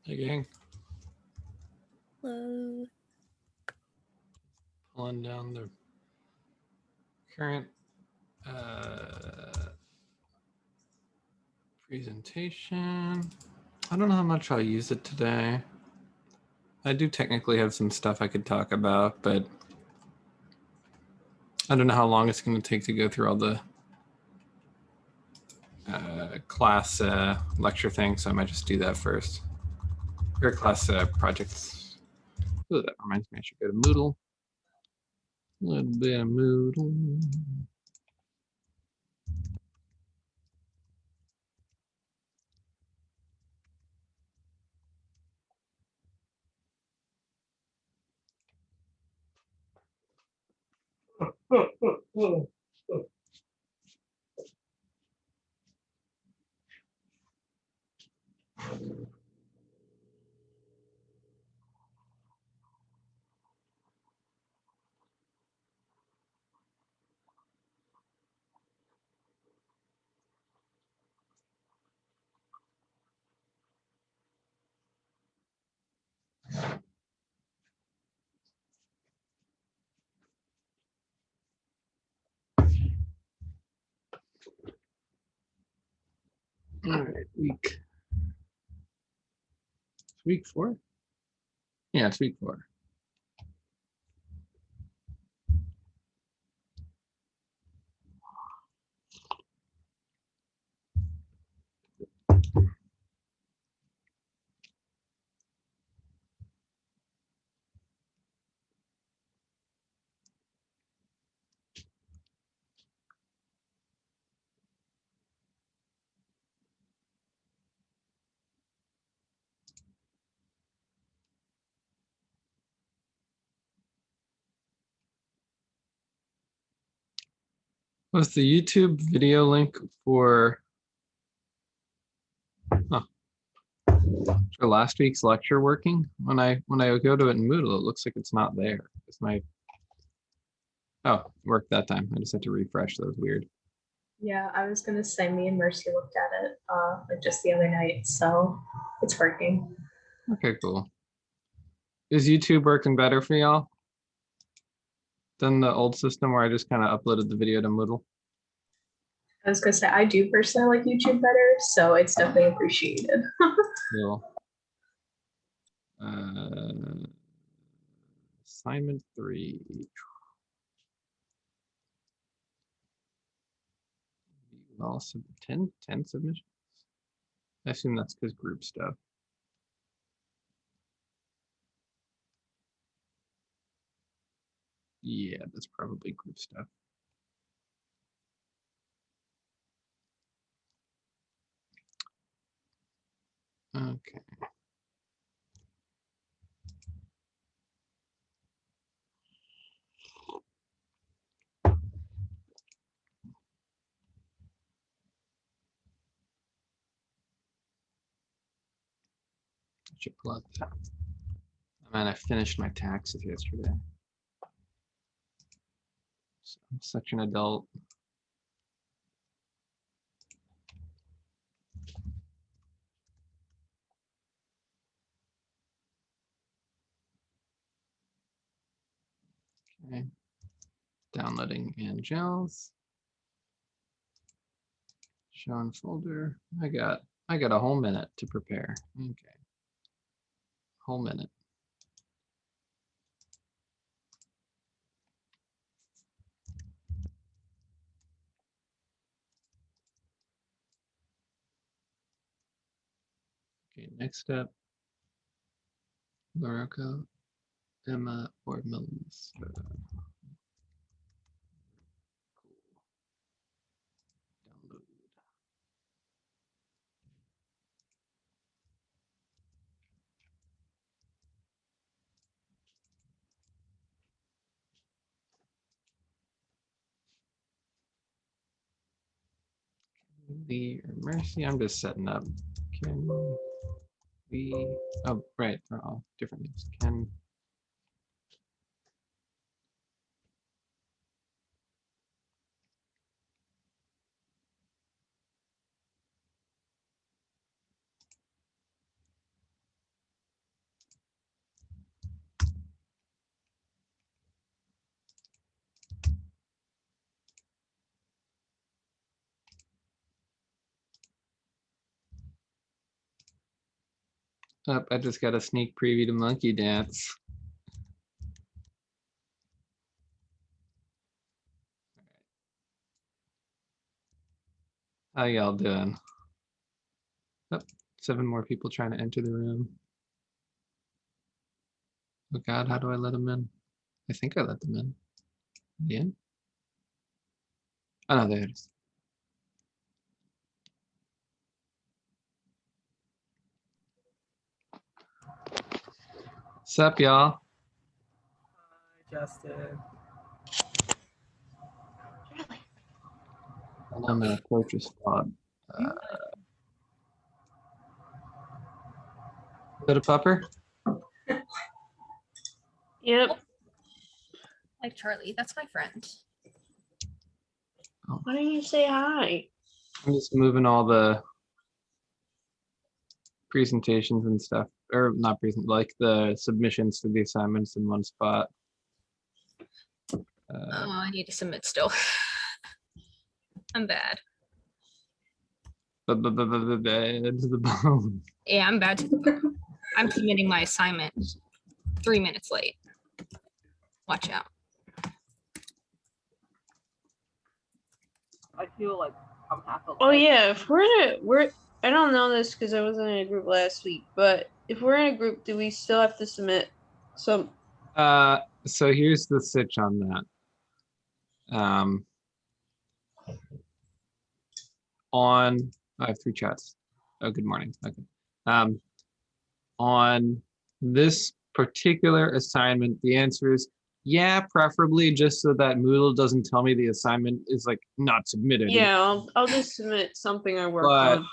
Hey, gang. Hello. Pulling down the current presentation. I don't know how much I'll use it today. I do technically have some stuff I could talk about, but I don't know how long it's going to take to go through all the class lecture things, so I might just do that first. Or class projects. Ooh, that reminds me I should go to Moodle. A little bit of Moodle. All right, week 4? Yeah, it's week 4. Was the YouTube video link for last week's lecture working? When I go to it in Moodle, it looks like it's not there. It's my it worked that time. I just had to refresh. That was weird. Yeah, I was gonna say me and Mercy looked at it like just the other night, so it's working. Okay, cool. Is YouTube working better for y'all than the old system where I just kind of uploaded the video to Moodle? I was gonna say I do personally like YouTube better, so it's definitely appreciated. Cool. Assignment 3. Also 10 submissions. I assume that's because group stuff. Yeah, that's probably group stuff. Okay. I should plug that. Man, I finished my taxes yesterday. So I'm such an adult. Okay. Downloading Angels. Show in folder. I got a whole minute to prepare. Okay. Whole minute. Okay, next step. Lorica, Emma, or Melissa. Download. Lee or Mercy. I'm just setting up. Can we? Oh, right. They're all different names. Can. Oh, I just got a sneak preview to Monkey Dance. How y'all doing? Oh, 7 more people trying to enter the room. Oh God, how do I let them in? I think I let them in. Yeah. Oh no, there it is. Sup, y'all? Hi, Justin. I'm gonna approach a spot. Bit of pupper? Yep. Like Charlie, that's my friend. Why don't you say hi? I'm just moving all the presentations and stuff, or not present, like the submissions to the assignments in one spot. Oh, I need to submit still. I'm bad. Bad to the bone. Yeah, I'm bad to the bone. I'm submitting my assignment 3 minutes late. Watch out. I feel like I'm half alive. Oh yeah, if we're I don't know this because I wasn't in a group last week, but if we're in a group, do we still have to submit some? So here's the sitch on that. I have 3 chats. Oh, good morning. Okay. On this particular assignment, the answer is yeah, preferably just so that Moodle doesn't tell me the assignment is like not submitted. Yeah, I'll just submit something I worked But on.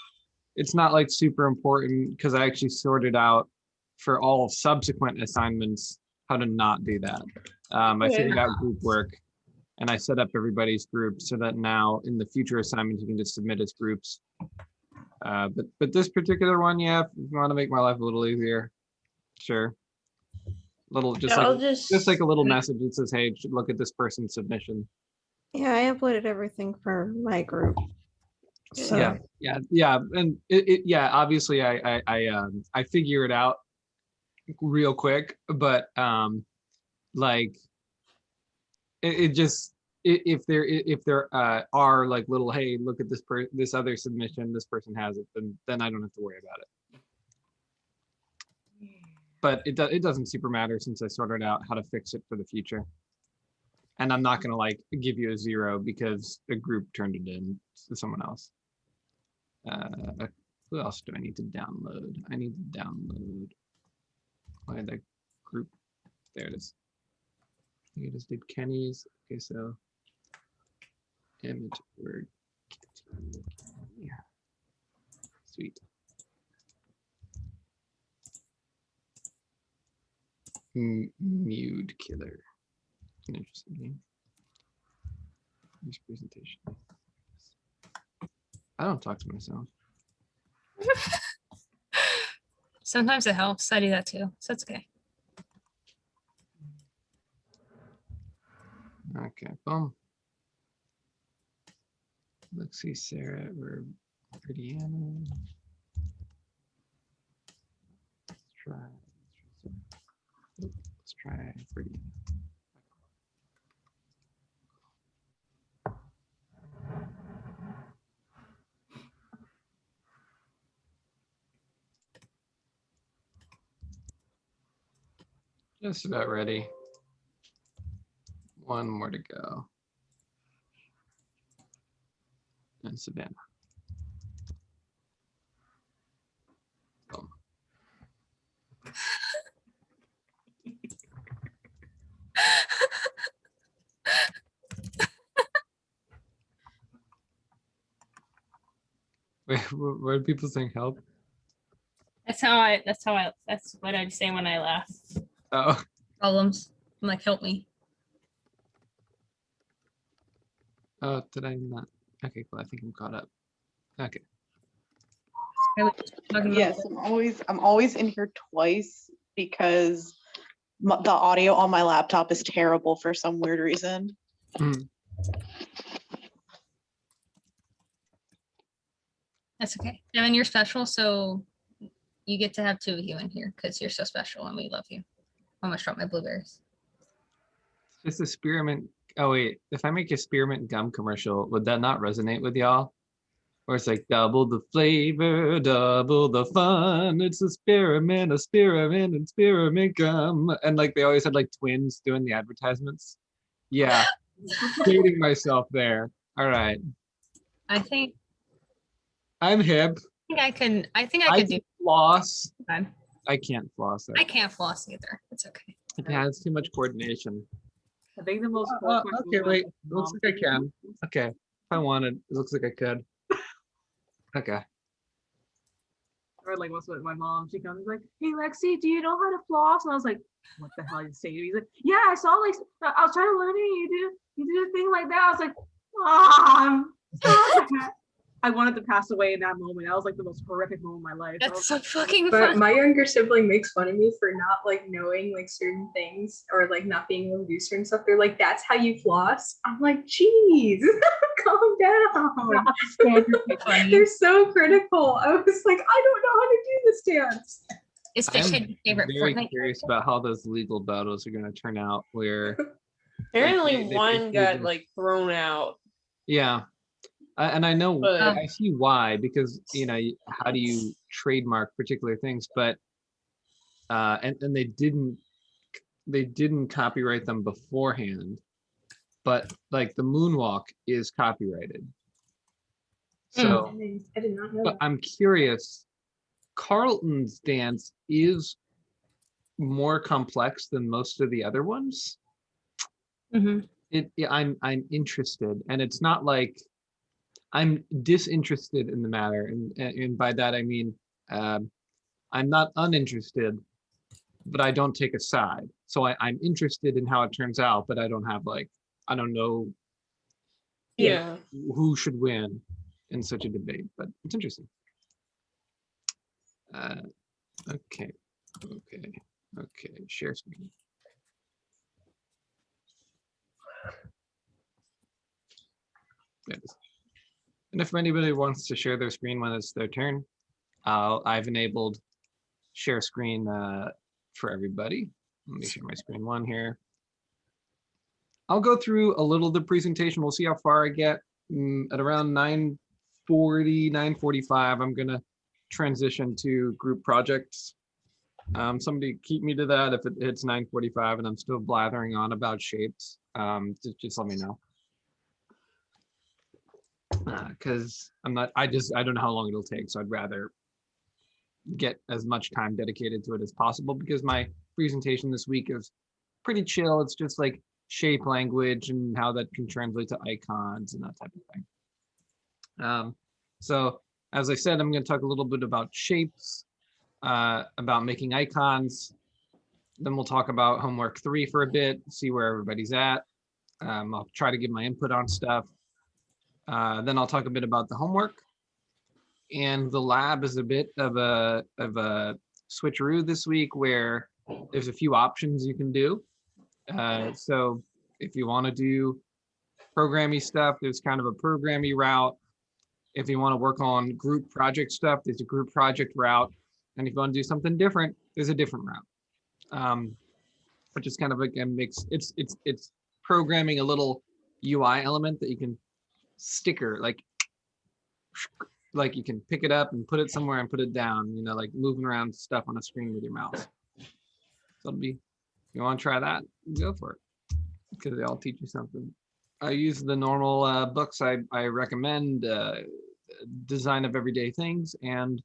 it's not like super important because I actually sorted out for all subsequent assignments how to not do that. I Okay. figured out group work and I set up everybody's group so that now in the future assignments you can just submit as groups. But this particular one, yeah, if you want to make my life a little easier, sure. Little just Yeah, like I'll just like a little message that says, hey, look at this person's submission. Yeah, I uploaded everything for my group. So Yeah, and yeah, obviously I figure it out real quick, but like it just if there are like little, hey, look at this other submission, this person has it, then I don't have to worry about it. But it doesn't super matter since I sorted out how to fix it for the future. And I'm not gonna like give you a 0 because a group turned it in to someone else. Who else do I need to download? I need to download why the group. There it is. You just did Kenny's. Okay, so image word. Yeah. Sweet. Mute killer. An interesting game. This presentation. I don't talk to myself. Sometimes it helps. I do that too, so it's okay. Okay, boom. Let's see, Sarah, we're Brianna. Let's try Brianna. Just about ready. One more to go. And Savannah. Boom. Wait, what are people saying? Help? That's what I say when I laugh. Oh, Problems. I'm like, help me. oh, did I not? Okay, cool. I think I'm caught up. Okay. I was just talking about- Yes, I'm always in here twice because the audio on my laptop is terrible for some weird reason. Mm. That's okay. Devin, you're special, so You get to have 2 of you in here because you're so special and we love you. I almost dropped my blueberries. Just a spearmint. Oh wait, if I make a spearmint gum commercial, would that not resonate with y'all? Or it's like double the flavor, double the fun. It's a spearmint, and spearmint gum. And like they always had like twins doing the advertisements. Yeah, dating myself there. All right, I think I'm hip. I can I do can floss. that. I can't floss. I can't floss either. It's okay. It has too much coordination. I think the most. Okay, wait. It looks like I can. Okay, if I wanted, it looks like I could. Okay. Or like once with my mom, she comes like, "Hey Lexi, do you know how to floss?" And I was like, "What the hell are you saying?" He's like, "Yeah, I saw like I was trying to learn it. You do a thing like that." I was like, "Mom, stop that." I wanted to pass away in that moment. That was like the most horrific moment of my life. I That's was so fucking But fun. my younger sibling makes fun of me for not like knowing like certain things or like not being able to do certain stuff. They're like, "That's how you floss." I'm like, "Geez, calm down." Funny. They're so critical. I was like, "I don't know how to do this dance." Is Fish I'm Head your favorite very Fortnite curious character? about how those legal battles are going to turn out. Where Apparently, they one basically got just- like thrown out. yeah, and I know But- I see why, because how do you trademark particular things, but and they didn't copyright them beforehand, but like the moonwalk is copyrighted. So, I did not know but that. I'm curious. Carlton's dance is more complex than most of the other ones. Mhm. I'm interested, and it's not like I'm disinterested in the matter, and by that I mean I'm not uninterested, but I don't take a side. So I'm interested in how it turns out, but I don't have like I don't know Yeah. who should win in such a debate, but it's interesting. Okay, share screen. Yes. And if anybody wants to share their screen when it's their turn, I've enabled share screen for everybody. Let me share my screen 1 here. I'll go through a little of the presentation. We'll see how far I get. At around 9:40, 9:45, I'm gonna transition to group projects. Somebody keep me to that if it hits 9:45 and I'm still blathering on about shapes. Just let me know. Because I don't know how long it'll take, so I'd rather get as much time dedicated to it as possible, because my presentation this week is pretty chill. It's just like shape language and how that can translate to icons and that type of thing. So as I said, I'm going to talk a little bit about shapes, about making icons. Then we'll talk about homework 3 for a bit, see where everybody's at. I'll try to give my input on stuff. Then I'll talk a bit about the homework, and the lab is a bit of a switcheroo this week, where there's a few options you can do. So if you want to do programming stuff, there's kind of a programming route. If you want to work on group project stuff, there's a group project route. And if you want to do something different, there's a different route. Which is kind of like a mix. It's programming a little UI element that you can sticker, like you can pick it up and put it somewhere and put it down, like moving around stuff on a screen with your mouse. So it'll be, if you want to try that, go for it, because they all teach you something. I use the normal books I recommend, Design of Everyday Things, and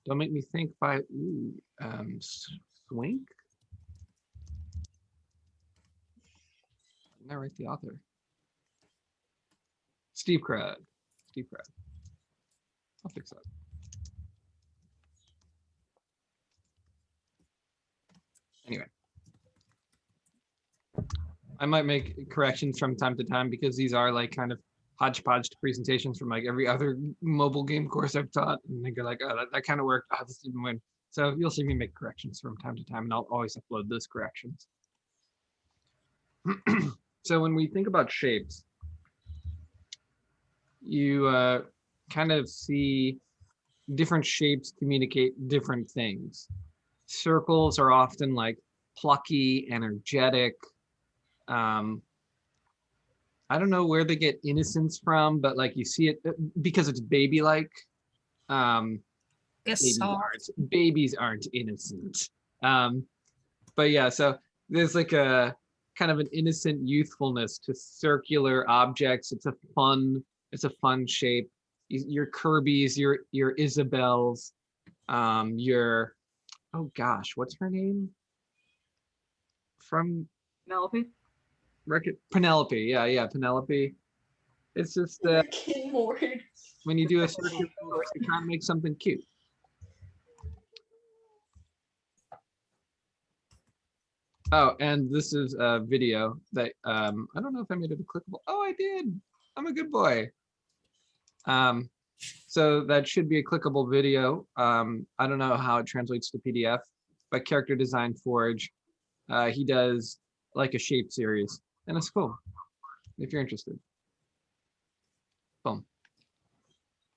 Don't Make Me Think by Swink. Didn't I write the author? Steve Krug. I'll fix that. Anyway, I might make corrections from time to time, because these are like kind of hodgepodge presentations from like every other mobile game course I've taught, and they go like, "Oh, that kind of worked. Oh, this didn't win." So you'll see me make corrections from time to time, and I'll always upload those corrections. So when we think about shapes, you kind of see different shapes communicate different things. Circles are often like plucky, energetic. I don't know where they get innocence from, but like you see it because it's baby-like. Guess Babies so. aren't innocent. But yeah, so there's like a kind of an innocent youthfulness to circular objects. It's a fun shape. Your Kirby's, your Isabel's, your, oh gosh, what's her name? From Penelope. Penelope. Yeah, Penelope. It's just when you do a circular course, you can't make something cute. Oh, and this is a video that I don't know if I made it a clickable. Oh, I did. I'm a good boy. So that should be a clickable video. I don't know how it translates to PDF, but Character Design Forge, he does like a shape series, and it's cool if you're interested. Boom.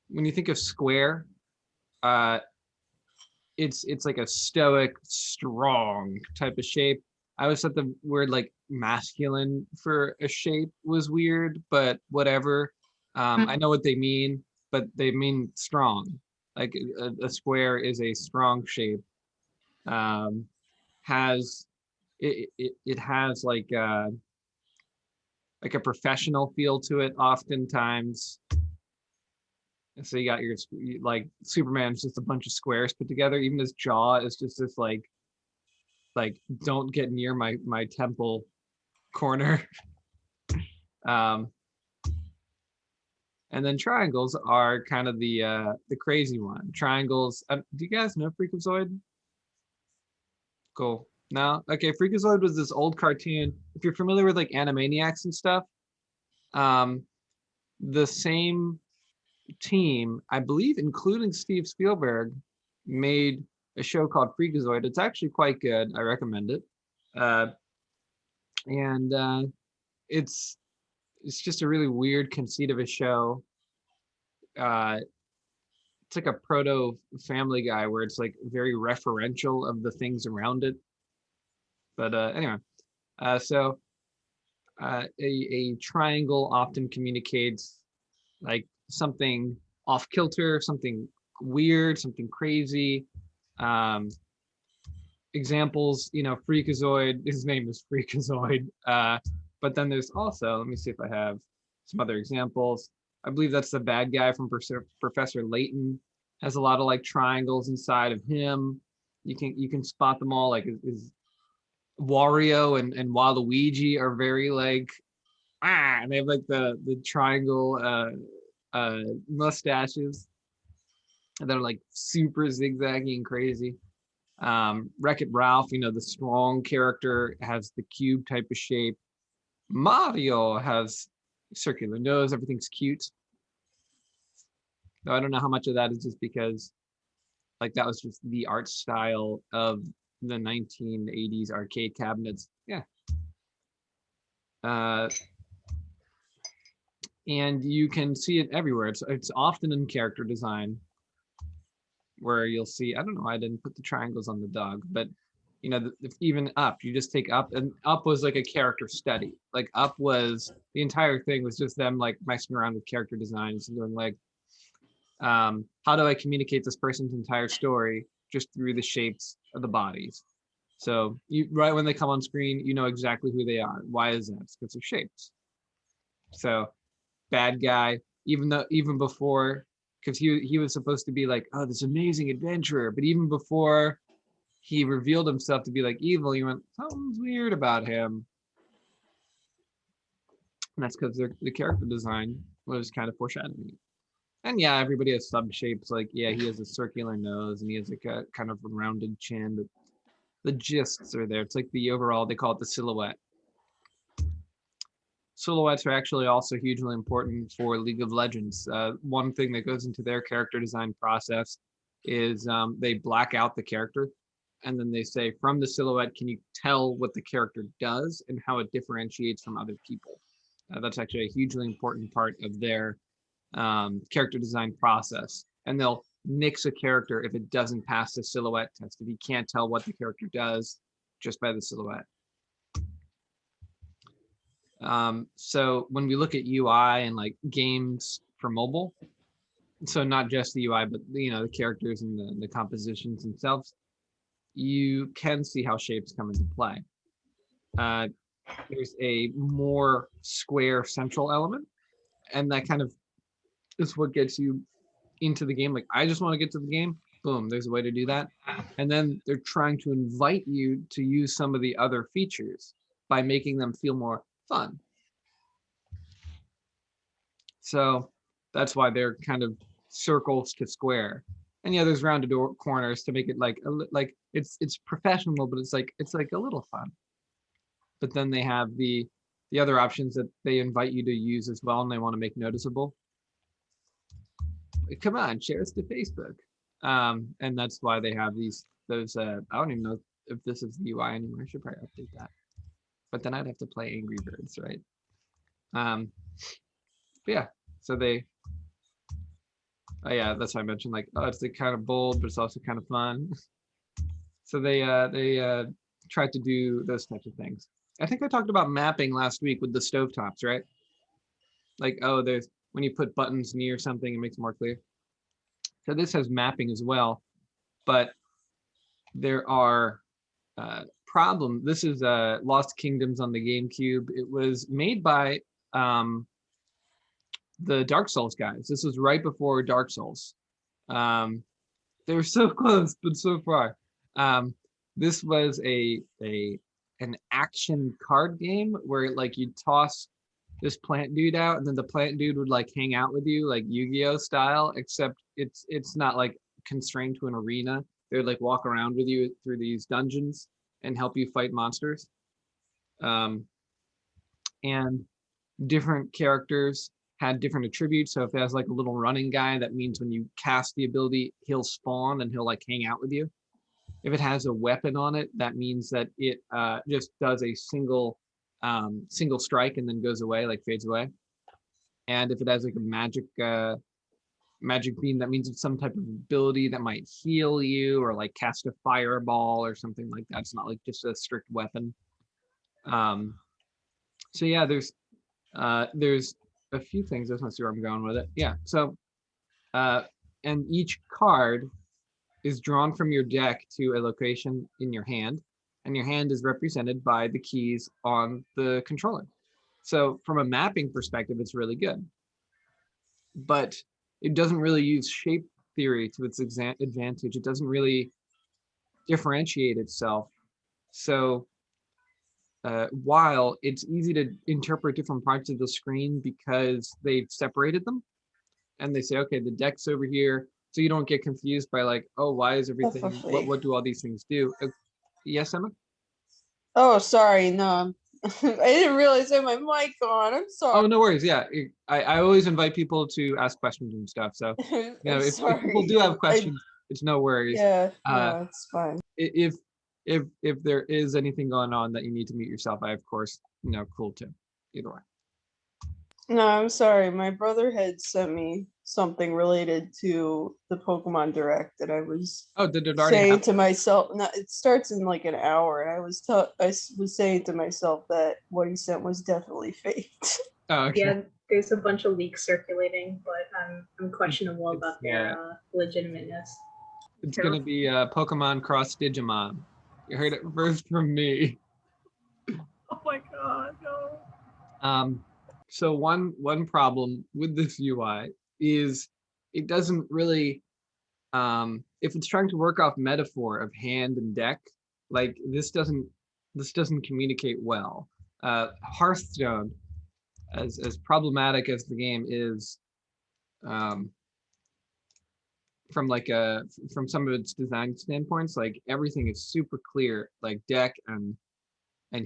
When you think of square, it's like a stoic, strong type of shape. I always thought the word like masculine for a shape was weird, but whatever. I know what they mean, but they mean strong. Like a square is a strong shape. Has it has like a professional feel to it oftentimes. So you got your like Superman's just a bunch of squares put together. Even his jaw is just this like don't get near my temple corner. And then triangles are kind of the crazy one. Triangles. Do you guys know Freakazoid? Cool. No? Okay, Freakazoid was this old cartoon. If you're familiar with like Animaniacs and stuff, the same team, I believe, including Steve Spielberg, made a show called Freakazoid. It's actually quite good. I recommend it. And it's just a really weird conceit of a show. It's like a proto Family Guy where it's like very referential of the things around it. But anyway, so a triangle often communicates like something off kilter, something weird, something crazy. Examples, Freakazoid, his name is Freakazoid. But then there's also, let me see if I have some other examples. I believe that's the bad guy from Professor Layton. Has a lot of like triangles inside of him. You can spot them all. Like is Wario and Waluigi are very like and they have like the triangle mustaches that are like super zigzaggy and crazy. Wreck-It Ralph, the strong character, has the cube type of shape. Mario has circular nose, everything's cute. Though I don't know how much of that is just because like that was just the art style of the 1980s arcade cabinets. Yeah. And you can see it everywhere. It's often in character design where you'll see, I don't know why I didn't put the triangles on the dog, but even Up, you just take Up, and Up was like a character study. Like Up was, the entire thing was just them like messing around with character designs and doing like, how do I communicate this person's entire story just through the shapes of the bodies? So right when they come on screen, you know exactly who they are. Why is that? It's because of shapes. So bad guy, even before, because he was supposed to be like, oh, this amazing adventurer, but even before he revealed himself to be like evil, you went, something's weird about him. And that's because the character design was kind of foreshadowing it. And yeah, everybody has sub shapes. Like, yeah, he has a circular nose and he has like a kind of a rounded chin. But the gists are there. It's like the overall, they call it the silhouette. Silhouettes are actually also hugely important for League of Legends. One thing that goes into their character design process is they black out the character. And then they say, from the silhouette, can you tell what the character does and how it differentiates from other people? That's actually a hugely important part of their character design process. And they'll nix a character if it doesn't pass the silhouette test, if you can't tell what the character does just by the silhouette. So when we look at UI and like games for mobile, so not just the UI, but the characters and the compositions themselves, you can see how shapes come into play. There's a more square central element, and that kind of is what gets you into the game. Like, I just want to get to the game. Boom, there's a way to do that. And then they're trying to invite you to use some of the other features by making them feel more fun. So that's why they're kind of circles to square. And yeah, there's rounded corners to make it like it's professional, but it's like a little fun. But then they have the other options that they invite you to use as well, and they want to make noticeable. Come on, share us to Facebook. And that's why they have those I don't even know if this is the UI anymore. I should probably update that. But then I'd have to play Angry Birds, right? But yeah, so they yeah, that's why I mentioned, like, oh, it's kind of bold, but it's also kind of fun. So they tried to do those types of things. I think I talked about mapping last week with the stovetops, right? Like, oh, there's when you put buttons near something, it makes it more clear. So this has mapping as well, but there are problems. This is Lost Kingdoms on the GameCube. It was made by the Dark Souls guys. This was right before Dark Souls. They were so close, but so far. This was an action card game where like you toss this plant dude out, and then the plant dude would like hang out with you, like Yu-Gi-Oh style, except it's not like constrained to an arena. They would like walk around with you through these dungeons and help you fight monsters. And different characters had different attributes. So if there's like a little running guy, that means when you cast the ability, he'll spawn and he'll like hang out with you. If it has a weapon on it, that means that it just does a single strike and then goes away, like fades away. And if it has like a magic beam, that means it's some type of ability that might heal you or like cast a fireball or something like that. It's not like just a strict weapon. So yeah, there's a few things. I just want to see where I'm going with it. Yeah. So and each card is drawn from your deck to a location in your hand, and your hand is represented by the keys on the controller. So from a mapping perspective, it's really good, but it doesn't really use shape theory to its advantage. It doesn't really differentiate itself. So while it's easy to interpret different parts of the screen because they've separated them, and they say, okay, the deck's over here, so you don't get confused by like, oh, why is everything, what do all these things do? Yes, Emma? Oh, sorry. No, I didn't realize I had my mic on. I'm sorry. Oh, no worries. Yeah, I always invite people to ask questions and stuff. So if people do have questions, it's no worries. Yeah, no, it's fine. If there is anything going on that you need to mute yourself, I of course, cool too. Either way. No, I'm sorry. My brother had sent me something related to the Pokemon Direct, and I was did it already saying happen? to myself, no, it starts in like an hour, and I was saying to myself that what he sent was definitely faked. Oh, okay. Yeah, there's a bunch of leaks circulating, but I'm questionable about their legitimateness. It's gonna be Pokemon Cross Digimon. You heard it first from me. Oh my god, no. So one problem with this UI is it doesn't really, if it's trying to work off metaphor of hand and deck, like this doesn't communicate well. Hearthstone, as problematic as the game is, from some of its design standpoints, like everything is super clear, like deck and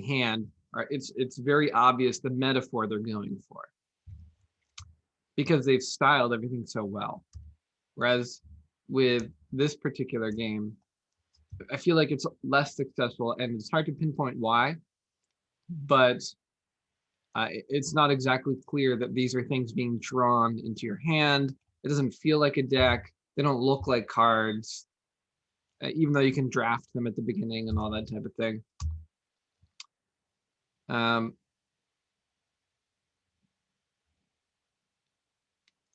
hand. It's very obvious the metaphor they're going for because they've styled everything so well. Whereas with this particular game, I feel like it's less successful, and it's hard to pinpoint why, but it's not exactly clear that these are things being drawn into your hand. It doesn't feel like a deck. they don't look like cards, even though you can draft them at the beginning and all that type of thing.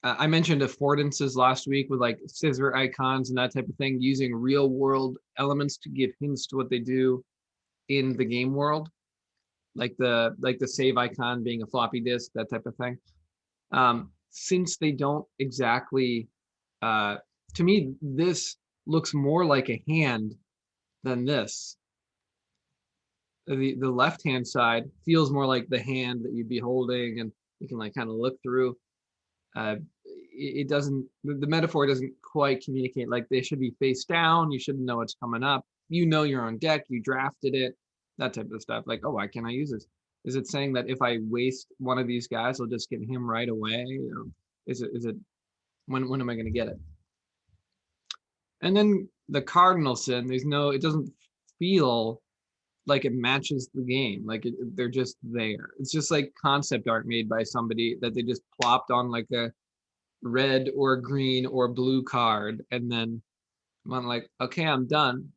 I mentioned affordances last week with like scissor icons and that type of thing, using real world elements to give hints to what they do in the game world, like the save icon being a floppy disk, that type of thing. Since they don't exactly, to me, this looks more like a hand than this. The left hand side feels more like the hand that you'd be holding, and you can like kind of look through. It doesn't, the metaphor doesn't quite communicate. Like they should be face down, you shouldn't know what's coming up, you know you're on deck, you drafted it, that type of stuff. Like, oh, why can't I use this? Is it saying that if I waste one of these guys, I'll just get him right away? Or is it when am I going to get it? And then the cardinal sin, it doesn't feel like it matches the game. Like they're just there. It's just like concept art made by somebody that they just plopped on like a red or green or blue card, and then I'm like, okay, I'm done.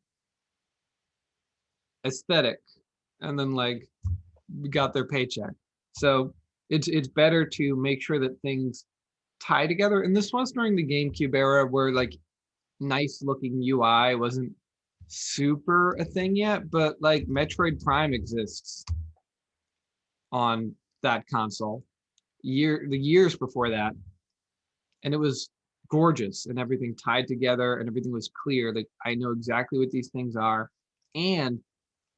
Aesthetic, and then like we got their paycheck. So it's better to make sure that things tie together. And this was during the GameCube era where like nice looking UI wasn't super a thing yet, but like Metroid Prime exists on that console the years before that, and it was gorgeous and everything tied together and everything was clear. Like I know exactly what these things are, and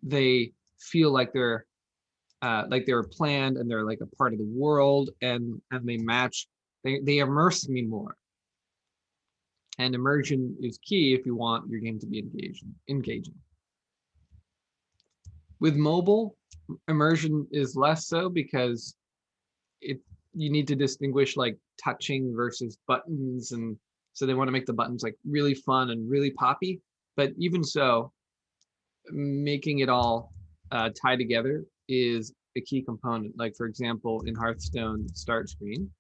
they feel like they were planned, and they're like a part of the world, and they match. They immerse me more. And immersion is key if you want your game to be engaging. With mobile, immersion is less so because you need to distinguish like touching versus buttons, and so they want to make the buttons like really fun and really poppy. But even so, making it all tie together is a key component. Like for example, in Hearthstone start screen,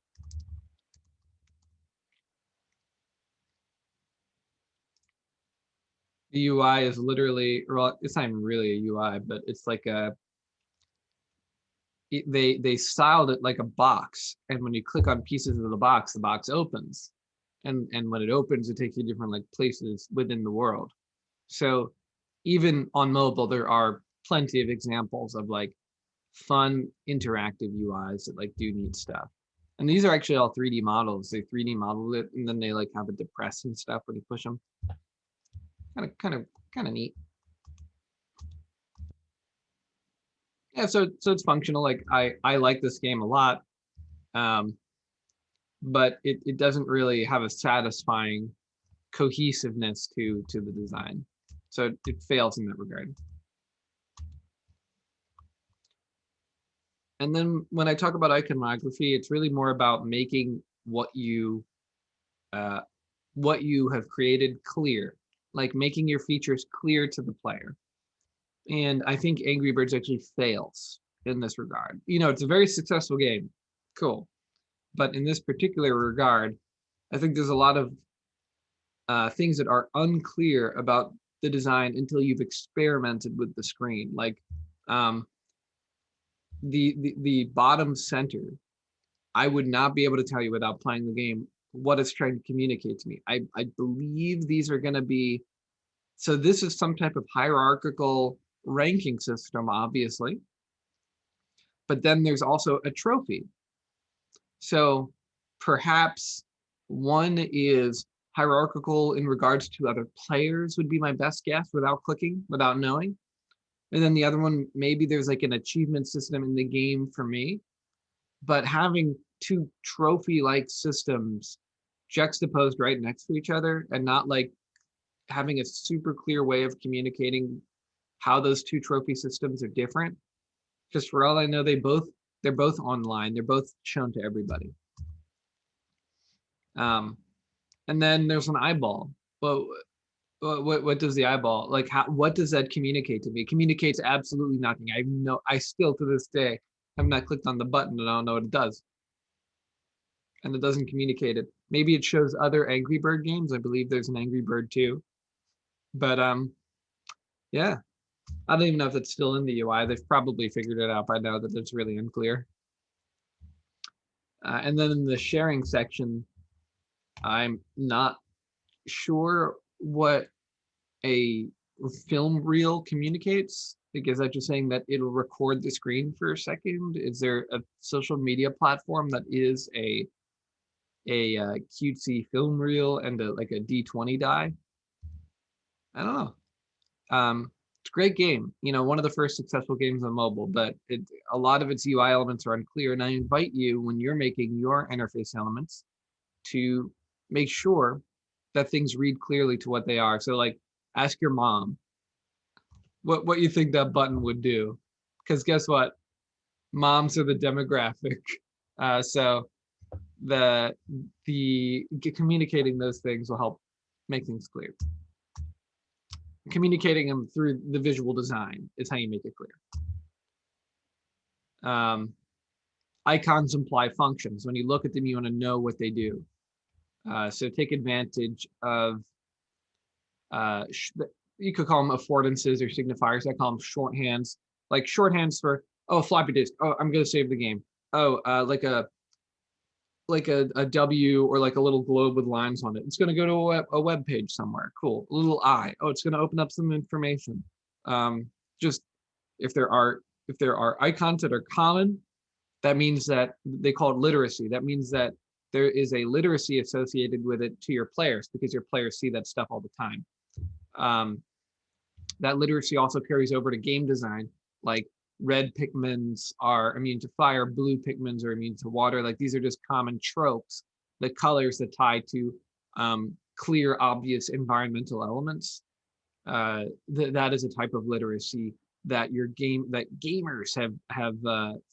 the UI is literally, well, it's not even really a UI, but it's like they styled it like a box, and when you click on pieces of the box opens, and when it opens, it takes you different like places within the world. So even on mobile, there are plenty of examples of like fun interactive UIs that like do neat stuff. And these are actually all 3D models. They 3D model it, and then they like have it depress and stuff when you push them. Kind of neat. Yeah, so it's functional. Like I like this game a lot, but it doesn't really have a satisfying cohesiveness to the design, so it fails in that regard. And then when I talk about iconography, it's really more about making what you have created clear, like making your features clear to the player. And I think Angry Birds actually fails in this regard. You know, it's a very successful game, cool, but in this particular regard, I think there's a lot of things that are unclear about the design until you've experimented with the screen. Like the bottom center, I would not be able to tell you without playing the game what it's trying to communicate to me. I believe these are going to be, so this is some type of hierarchical ranking system, obviously, but then there's also a trophy. So perhaps one is hierarchical in regards to other players, would be my best guess without clicking, without knowing. And then the other one, maybe there's like an achievement system in the game for me. But having two trophy-like systems juxtaposed right next to each other, and not like having a super clear way of communicating how those two trophy systems are different, because for all I know, they're both online, they're both shown to everybody. And then there's an eyeball. Well, what does the eyeball, like, what does that communicate to me? It communicates absolutely nothing. I still to this day have not clicked on the button, and I don't know what it does. And it doesn't communicate it Maybe it shows other Angry Bird games. I believe there's an Angry Bird too. But yeah, I don't even know if it's still in the UI. They've probably figured it out by now that it's really unclear. And then in the sharing section, I'm not sure what a film reel communicates. Because that's just saying that it'll record the screen for a second. Is there a social media platform that is a cutesy film reel and like a D20 die? I don't know. It's a great game. You know, one of the first successful games on mobile, but a lot of its UI elements are unclear. And I invite you, when you're making your interface elements, to make sure that things read clearly to what they are. So like, ask your mom what you think that button would do. Because guess what? Moms are the demographic. So the communicating those things will help make things clear. Communicating them through the visual design is how you make it clear. Icons imply functions. When you look at them, you want to know what they do. So take advantage of, you could call them affordances or signifiers. I call them shorthands, like shorthands for, oh, floppy disk. Oh, I'm going to save the game. Oh, like a W or like a little globe with lines on it. It's going to go to a web page somewhere. Cool. A little I. Oh, it's going to open up some information. Just if there are icons that are common, that means that they call it literacy. That means that there is a literacy associated with it to your players, because your players see that stuff all the time. That literacy also carries over to game design, like red Pikmins are immune to fire, blue Pikmins are immune to water. Like these are just common tropes, the colors that tie to clear, obvious environmental elements. That is a type of literacy that gamers have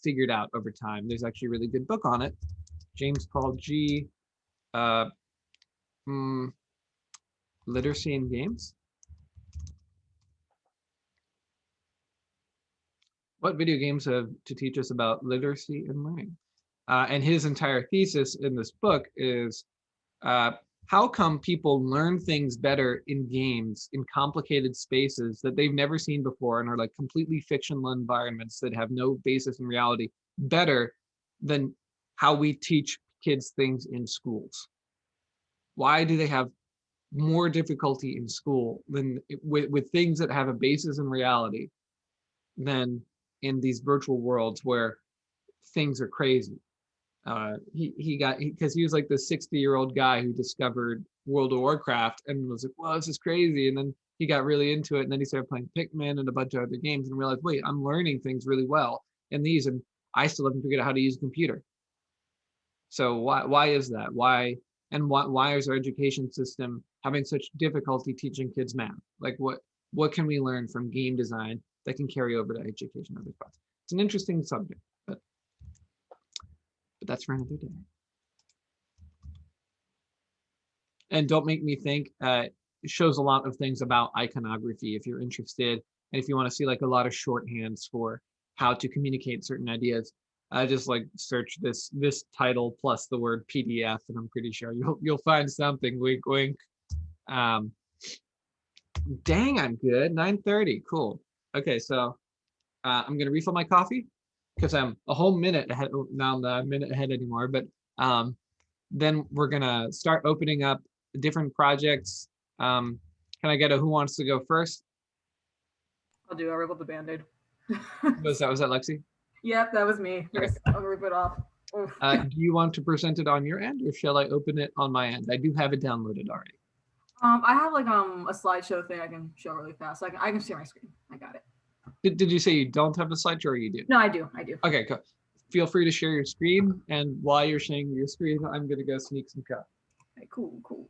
figured out over time. There's actually a really good book on it. James Paul G. Literacy in Games. What video games have to teach us about literacy and learning? And his entire thesis in this book is how come people learn things better in games, in complicated spaces that they've never seen before and are like completely fictional environments that have no basis in reality, better than how we teach kids things in schools? Why do they have more difficulty in school than with things that have a basis in reality than in these virtual worlds where things are crazy? Because he was like the 60-year-old guy who discovered World of Warcraft and was like, well, this is crazy. And then he got really into it. And then he started playing Pikmin and a bunch of other games and realized, wait, I'm learning things really well in these, and I still haven't figured out how to use a computer. So why is that? Why is our education system having such difficulty teaching kids math? Like what can we learn from game design that can carry over to education and other spots? It's an interesting subject, but that's for another day. And don't make me think, it shows a lot of things about iconography if you're interested, and if you want to see like a lot of shorthands for how to communicate certain ideas. I just like search this title plus the word PDF, and I'm pretty sure you'll find something. Wink, wink. Dang, I'm good. 9:30. Cool. Okay, so I'm gonna refill my coffee because I'm a whole minute ahead. Now I'm not a minute ahead anymore. But then we're gonna start opening up different projects. Can I get a who wants to go first? I'll do. I rip up the Band-Aid. Was that Lexi? Yep, that was me. Okay. I'll rip it off. Do you want to present it on your end, or shall I open it on my end? I do have it downloaded already. I have like a slideshow thing I can show really fast. I can share my screen. I got it. Did you say you don't have a slideshow, or you do? No, I do. Okay, cool. Feel free to share your screen, and while you're sharing your screen, I'm gonna go sneak some code. Okay, cool.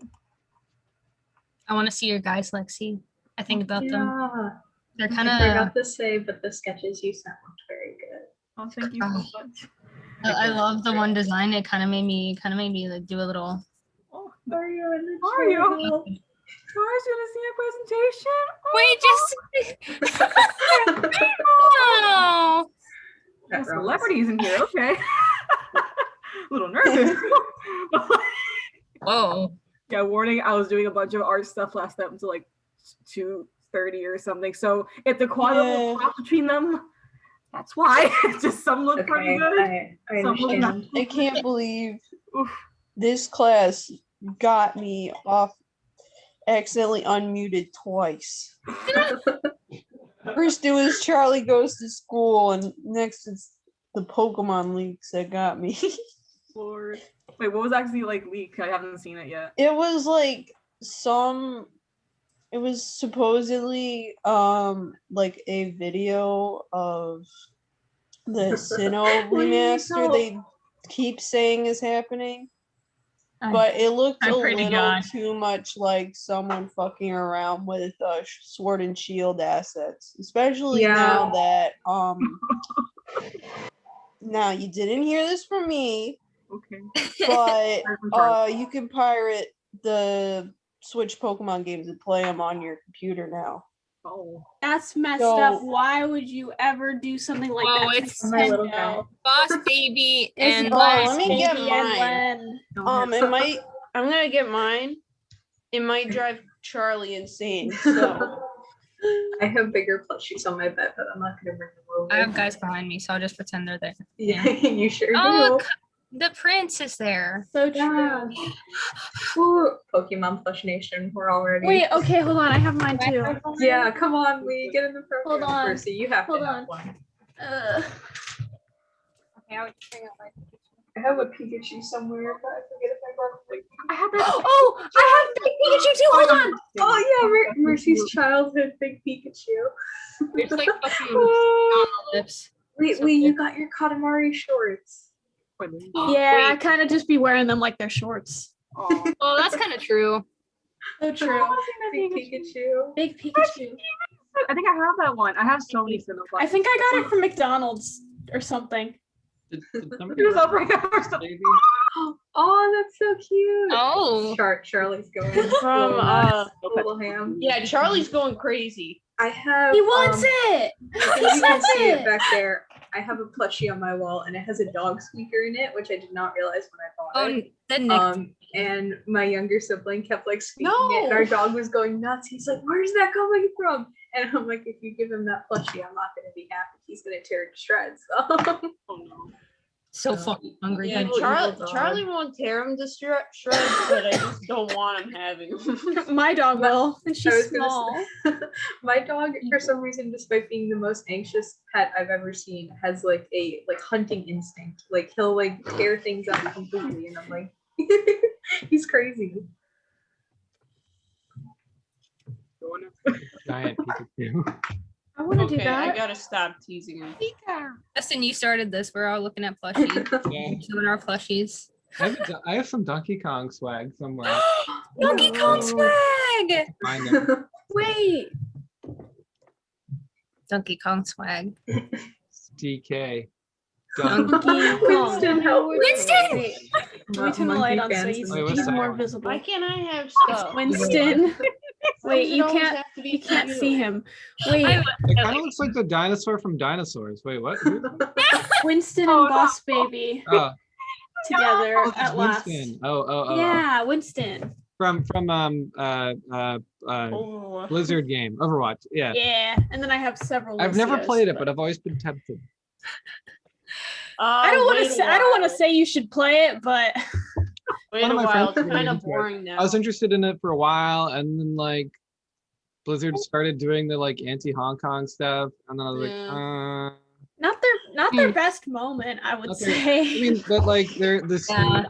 I want to see your guys, Lexi. I think about them. Yeah. They're kind I of. forgot to say, but the sketches you sent looked very good. Oh, thank you so much. I love the one design. It kind of made me like do a little. Oh, Are you in the Are you? channel? Guys, you want to see my presentation? Wait, just. Oh. That Oh, rocks. celebrities in here. Okay. A little nervous. Whoa. Yeah, warning, I was doing a bunch of art stuff last night until like 2:30 or something. So if the quadruple Yeah. cross between them, that's why. Just some look pretty Okay, good. I Some look understand. I can't believe Oof. this class got me off accidentally unmuted twice. First it was Charlie Goes to School, and next it's the Pokemon leaks that got me. Lord. Wait, what was actually like leaked? I haven't seen it yet. It was like it was supposedly like a video of the Sinnoh Please remaster help. they keep saying is happening. I- But it looked I a pray to little God. too much like someone fucking around with Sword and Shield assets, especially Yeah. now that now you didn't hear this from me, Okay. but you can pirate the Switch Pokemon games and play them on your computer now. Oh. That's messed So- up. Why would you ever do something like Whoa, that? to it's my little Nintendo? Boss Baby It's and Boss let me get Baby and mine. Len. It might. I'm gonna get mine. It might drive Charlie insane. So I have bigger plushies on my bed, but I'm not gonna bring them over. I have guys behind me, so I'll just pretend they're there. Yeah, you sure Oh, do. the prince is there. So true. Yeah. Ooh, Pokemon Plush Nation, we're all ready. Wait, okay, hold on. I have mine too. Yeah, come on, Lee, get in the program. Hold on. Mercy, you have Hold to have on. one. Okay, I would bring up my I have a Pikachu somewhere, but I forget if I brought it. I had that. Oh, I have big Pikachu too. Hold on. Oh yeah, Mercy's childhood big Pikachu. It's like fucking on the lips. Wait, So Lee, you cute. got your Katamari shorts. Yeah, I Wait. kind of just be wearing them like they're shorts. Aw. Oh, that's kind of true. So true. Big Pikachu. Big Pikachu. I think I have that one. I have so many Sinnoh. I think I got it from McDonald's or something. Did It somebody was write over here or something. baby? Oh, that's so cute. Oh. Charlie's going from little ham. yeah, Charlie's going crazy. I have. He wants it. I think you can wants see it it. back there. I have a plushie on my wall, and it has a dog squeaker in it, which I did not realize when I bought it. The Nick. And my younger sibling kept like squeaking it, and No. our dog was going nuts. He's like, "Where's that coming from?" And I'm like, "If you give him that plushie, I'm not gonna be happy. He's gonna tear it to shreds." Oh no. So fucking hungry. Yeah, Evil, Charlie, evil dog. Charlie won't tear him to shreds, but I just don't want him having him. My dog will, and I she's was gonna small. My dog, for some reason, despite being the most anxious pet I've ever seen, has like a hunting instinct. Like he'll like tear things up completely, and I'm like, he's crazy. Giant Pikachu. I want to do Okay, I that. gotta stop teasing him. Justin, you started this. We're all looking at plushies. Yeah. Doing our plushies. I have some Donkey Kong swag somewhere. Donkey Kong swag! Find them. Wait. Donkey Kong swag. It's DK. Donkey Dunk. Winston, help me. Winston! Wait, let me turn the light on so he's, Wait, what's he's that more one? visible. Why can't I have stuff? Winston. Why Wait, does it you always can't. have to be You can't you? see him. Wait, It kind of looks like the dinosaur from Dinosaurs. Wait, what? Winston Oh, and Boss Baby Oh, together oh, it's at last. Winston. Oh. Yeah, Winston. From Oh. Blizzard game, Overwatch. Yeah. Yeah, and then I have several. I've never Lucios, played it, but I've always been tempted. I don't want wait to a say. I don't want to while. say you should play it, but Wait One a of my while. friends It's kind of into it. boring now. I was interested in it for a while, and then like Blizzard started doing the like anti-Hong Kong stuff, and then I was like, not their best moment. I would Not their- say. I mean, but like they're this Yeah.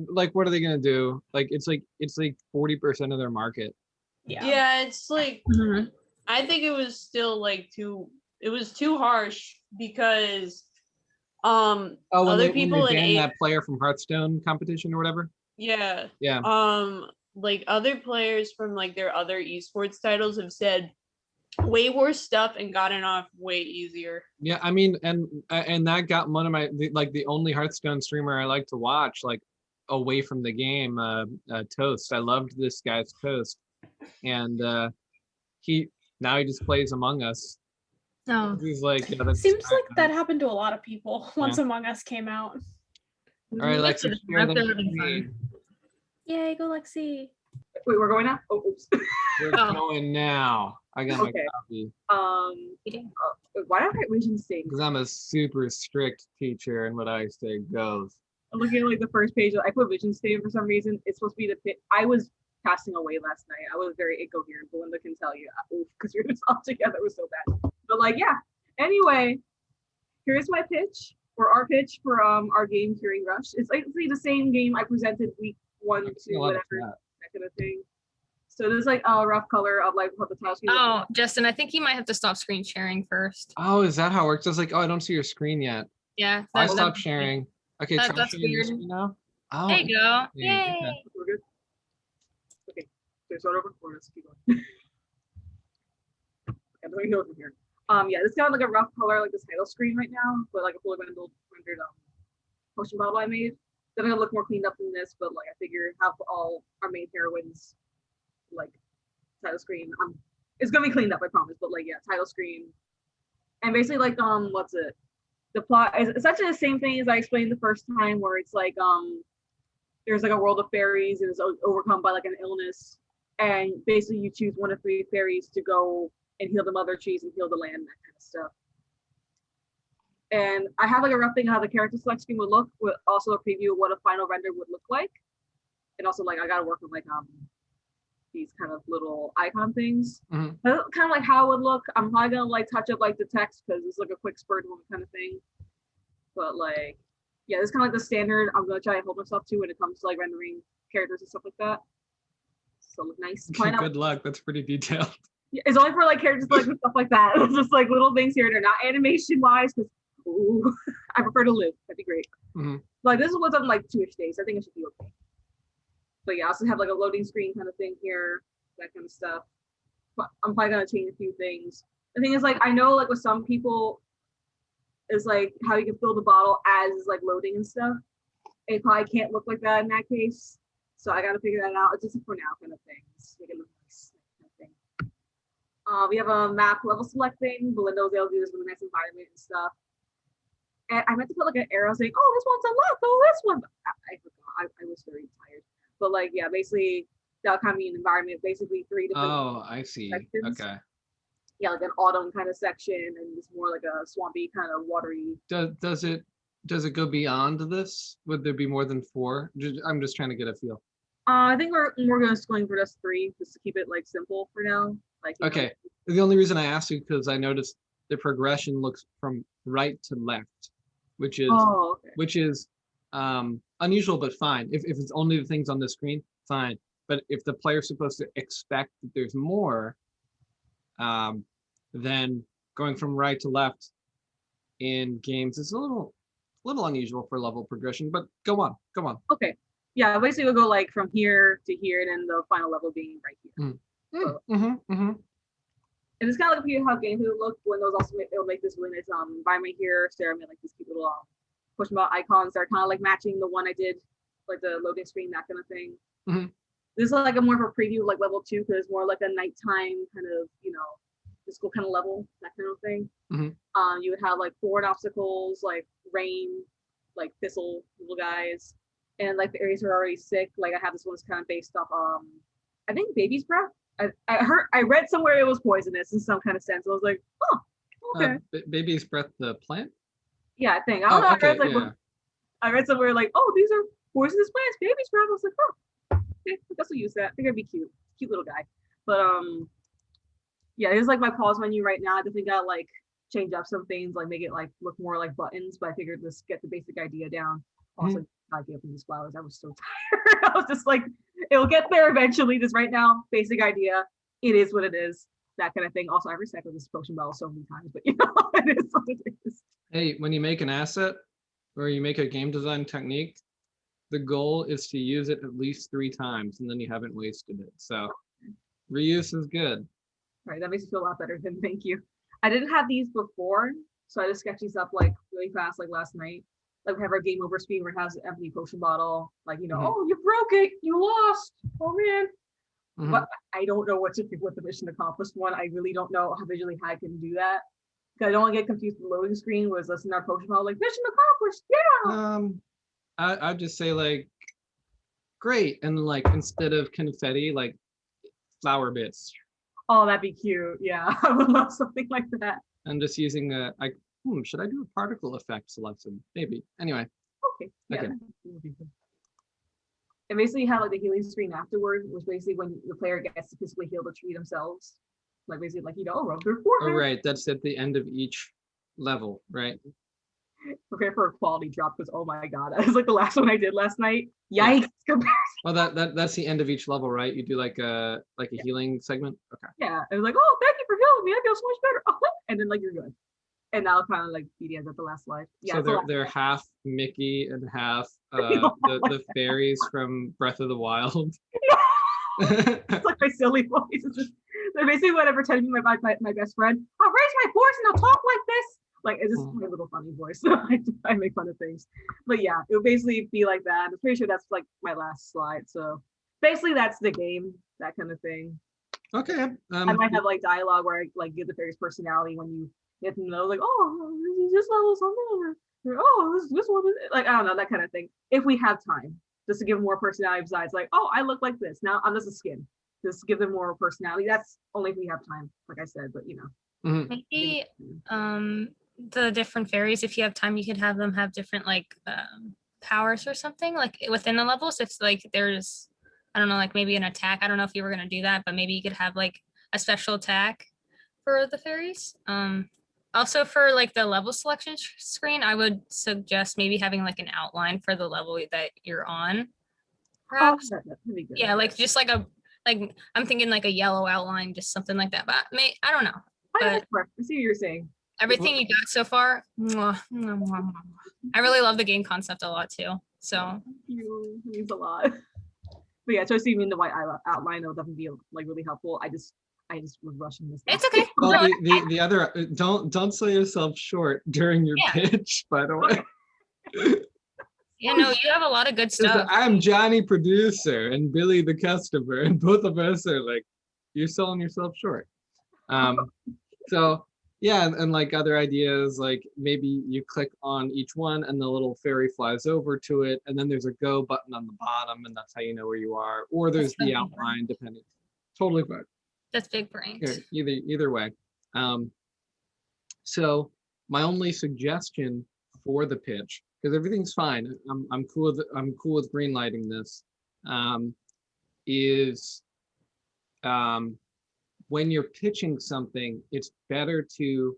like what are they gonna do? Like it's like 40% of their market. Yeah, it's like Mhm. I think it was still like it was too harsh because Oh, when other they people in banned A- that player from Hearthstone competition or whatever. yeah, Yeah. like other players from like their other esports titles have said way worse stuff and gotten off way easier. Yeah, I mean, and that got one of my the only Hearthstone streamer I like to watch, like away from the game, Toast. I loved this guy's Toast, and he just plays Among Us. Oh. He's like, yeah, that's Seems like that happened to a lot of people once Among Us came out. All right, Alexa, share They're the having screen. Yay, go Lexi. Wait, we're going now? Oh, oops. We're Oh. going now. I got my Okay. copy Why don't I write vision state? because I'm a super strict teacher, and what I say goes. I'm looking at like the first page. I put vision state for some reason. It's supposed to be the pit. I was passing away last night. I was very incoherent. Belinda can tell you, because we were just all together. It was so bad. But like, yeah. Anyway, here's my pitch or our pitch for our game Curing Rush. It's basically the same game I presented week 1, 2, whatever, that kind of thing. So there's like a rough color of like what the tile scheme. Oh, Justin, I think you might have to stop screen sharing first. Oh, is that how it works? I was like, oh, I don't see your screen yet. Yeah. I that- stopped that- sharing. Okay, try that's sharing your weird. screen now. Oh, There you go. yeah, okay. Yay. We're good. Okay, so start over. Or let's keep going. Okay, let me go from here. Yeah, this got like a rough color, like this title screen right now, but like a fully rendered potion bottle I made. Then gonna look more cleaned up than this, but like I figure have all our main heroines like title screen. It's gonna be cleaned up, I promise. But like, yeah, title screen, and basically like what's it? The plot is essentially the same thing as I explained the first time, where it's like there's like a world of fairies and it's overcome by like an illness, and basically you choose one of 3 fairies to go and heal the mother trees and heal the land, that kind of stuff. And I have like a rough thing of how the character select screen would look, with also a preview of what a final render would look like. And also like I gotta work with like these kind of little icon things. Mhm. Kind of like how it would look. I'm probably gonna like touch up like the text because it's like a quick spurt moment kind of thing. But like, yeah, this is kind of like the standard I'm gonna try to hold myself to when it comes to like rendering characters and stuff like that. So look nice. Find out. Good luck. That's pretty detailed. It's only for like characters like and stuff like that. It's just like little things here. They're not animation wise because I prefer to live. That'd be great. Mhm. Like this is what's on like 2-ish days. I think it should be okay. But yeah, I also have like a loading screen kind of thing here, that kind of stuff. But I'm probably gonna change a few things. The thing is like I know like with some people is like how you can fill the bottle as like loading and stuff. It probably can't look like that in that case. So I gotta figure that out. It's just a for now kind of thing. Just make it look nice kind of thing. We have a map level selecting. Belinda was able to do this with a nice environment and stuff. And I meant to put like an arrow saying, oh, this one's unlocked, oh, this one. But I forgot. I was very tired. But like, yeah, basically that'll kind of be an environment, basically 3 different Oh, I see. sections. Okay. Yeah, like an autumn kind of section and it's more like a swampy kind of watery. Does it go beyond this? Would there be more than 4? I'm just trying to get a feel. I think we're just going for just 3, just to keep it like simple for now. Like you know, Okay. The only reason I asked you because I noticed the progression looks from right to left, which is Oh, okay. unusual but fine. If it's only the things on the screen, fine. But if the player's supposed to expect that there's more, then going from right to left in games is a little unusual for level progression. But go on. Okay. Yeah, basically we'll go like from here to here, and then the final level being right here. And it's kind of like how gameplay would look. Windows also it'll make this really nice environment here. Sarah made like these cute little push button icons that are kind of like matching the one I did, like the loading screen, that kind of thing. Mhm. This is like a more of a preview of like level 2 because it's more like a nighttime kind of, physical kind of level, that kind of thing. Mhm. You would have like 4 obstacles, like rain, like thistle little guys, and like the areas are already sick. Like I have this one's kind of based off I think baby's breath. I read somewhere it was poisonous in some kind of sense. I was like, oh, okay. Baby's breath, the plant. Yeah, I think. I don't know. Okay, I read like yeah. I read somewhere like, oh, these are poisonous plants, baby's breath. I was like, oh, okay, I guess we'll use that. I think it'd be cute little guy. But yeah, it's like my pause menu right now. I definitely gotta like change up some things, like make it like look more like buttons. But I figured let's get the basic idea down. Also, I gave up these flowers. I was so tired. I was just like, it'll get there eventually. Just right now, basic idea. It is what it is. That kind of thing. Also, I recycled this potion bottle so many times, but it is what it is. Hey, when you make an asset or you make a game design technique, the goal is to use it at least 3 times, and then you haven't wasted it. So reuse is good. Right, that makes me feel a lot better. Than thank you. I didn't have these before, so I just sketched these up like really fast, like last night. Like we have our game over screen where it has an empty potion bottle. Like oh, you broke it, you lost. Oh man. Mhm. But I don't know what to do with the mission accomplished one. I really don't know how visually I can do that. Because I don't want to get confused with the loading screen was listening to our potion bottle like mission accomplished. Yeah. I'd just say like great. And like instead of confetti, like flower bits. Oh, that'd be cute. Yeah, I would love something like that. I'm just using should I do a particle effect selection? Maybe. Anyway. Okay. Yeah. Okay. That would be good. And basically you have like the healing screen afterward, which basically when the player gets to physically heal the tree themselves. Like basically like, rub their Oh, forehead. right. That's at the end of each level, right? Prepare for a quality drop because oh my god, that was like the last one I did last night. Yeah. Yikes. Well, that's the end of each level, right? You do like a healing segment. Okay. Yeah. It was like, oh, thank you for healing me. I feel so much better. And then like you're good. And now kind of like BDS at the last life. Yeah. So they're half Mickey and half the fairies from Breath of the Wild. It's like my silly voice. It's just they're basically whatever telling me my best friend, I'll raise my voice and I'll talk like this. Like it's just my little funny voice. I make fun of things. But yeah, it would basically be like that. I'm pretty sure that's like my last slide. So basically that's the game, that kind of thing. Okay. I might have like dialogue where I like give the fairy's personality when you get to know like, oh, this level something or oh, this one is like I don't know, that kind of thing. If we have time. Just to give them more personality besides like, oh, I look like this. Now I'm just a skin. Just give them more personality. That's only if we have time, like I said, but Maybe the different fairies, if you have time, you could have them have different like powers or something like within the levels. It's like there's, I don't know, like maybe an attack. I don't know if you were gonna do that, but maybe you could have like a special attack for the fairies. Also for like the level selection screen, I would suggest maybe having like an outline for the level that you're on. Perhaps. that'd be good. Yeah, like just like I'm thinking like a yellow outline, just something like that. But I don't know. I But see what you're saying. everything you got so far, mwah, mwah, mwah, mwah. I really love the game concept a lot too. So Thank you. It means a lot. But yeah, so seeing the white outline will definitely be like really helpful. I just was rushing this. it's okay. Well, No, the other don't sell yourself short during your Yeah. pitch, by the way. yeah, no, you have a lot of good stuff. I'm Johnny producer and Billy the customer, and both of us are like, you're selling yourself short. So yeah, and like other ideas, like maybe you click on each one and the little fairy flies over to it, and then there's a go button on the bottom, and that's how you know where you are. Or there's the outline, depending. Totally fine. That's big brains. Either way. So my only suggestion for the pitch, because everything's fine, I'm cool with green lighting this, is when you're pitching something, it's better to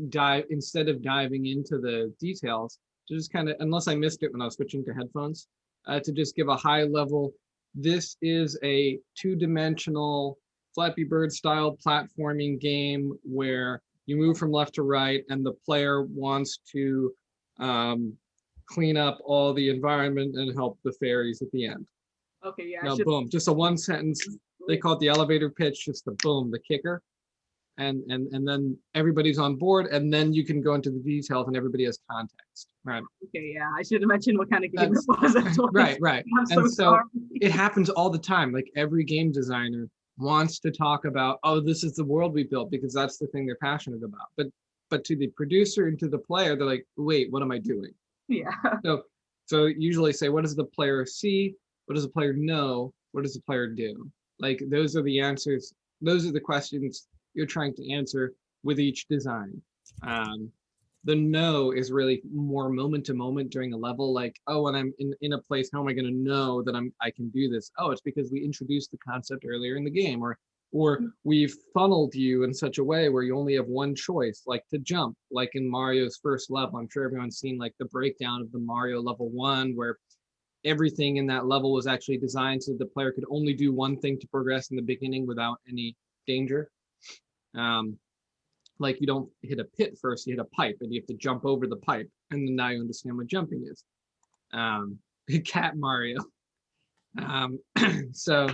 dive, instead of diving into the details, to just kind of, unless I missed it when I was switching to headphones, to just give a high level. This is a two-dimensional Flappy Bird style platforming game where you move from left to right and the player wants to clean up all the environment and help the fairies at the end. Okay, yeah. Now, boom, just a one sentence. They call it the elevator pitch, just the boom, the kicker. And then everybody's on board, and then you can go into the details and everybody has context, right? Okay, yeah. I should have mentioned what kind of game this was. Right. I'm so And so sorry. it happens all the time. Like every game designer wants to talk about, oh, this is the world we built, because that's the thing they're passionate about. But to the producer and to the player, they're like, wait, what am I doing? Yeah. So usually say, what does the player see? What does the player know? What does the player do? Like those are the answers. Those are the questions you're trying to answer with each design. The know is really more moment to moment during a level, like, oh, when I'm in a place, how am I going to know that I can do this? Oh, it's because we introduced the concept earlier in the game, or we've funneled you in such a way where you only have one choice, like to jump, like in Mario's first level. I'm sure everyone's seen like the breakdown of the Mario level 1, where everything in that level was actually designed so the player could only do one thing to progress in the beginning without any danger. Like you don't hit a pit first, you hit a pipe, and you have to jump over the pipe, and then now you understand what jumping is. Cat Mario. So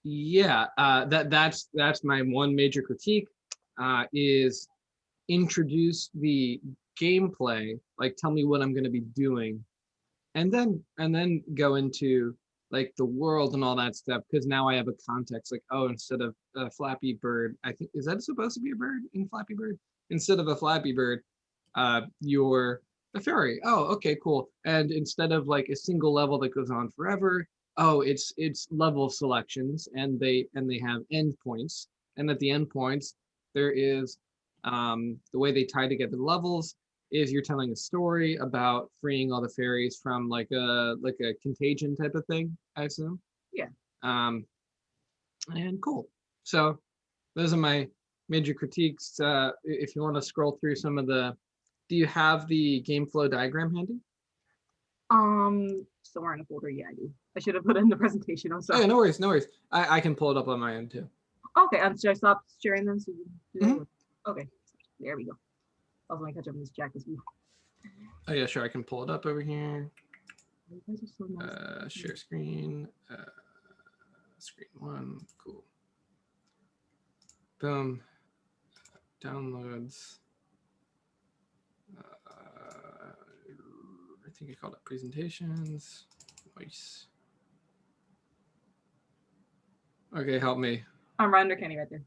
yeah, that's my one major critique, is introduce the gameplay, like tell me what I'm going to be doing, and then go into like the world and all that stuff, because now I have a context, like, oh, instead of a Flappy Bird, I think, is that supposed to be a bird in Flappy Bird? Instead of a Flappy Bird, you're A fairy. Oh, okay, cool. And instead of like a single level that goes on forever, oh, it's level selections, and they have endpoints. And at the endpoints, there is the way they tie together the levels is you're telling a story about freeing all the fairies from like a contagion type of thing, I assume. Yeah. And cool. So those are my major critiques. If you want to scroll through some of the, do you have the game flow diagram handy? Somewhere in the folder. Yeah, I do. I should have put it in the presentation. I'm Oh, sorry. yeah, no worries, no worries. I can pull it up on my end too. Okay, should I stop sharing them? So you do that? Okay, there we go. I was gonna catch up on this Jack this week. Oh yeah, sure. I can pull it up over here. You guys are so nice. Share screen. Screen one. Cool. Boom. Downloads. I think I called it presentations. Nice. Okay, help me. I'm right under Kenny right there.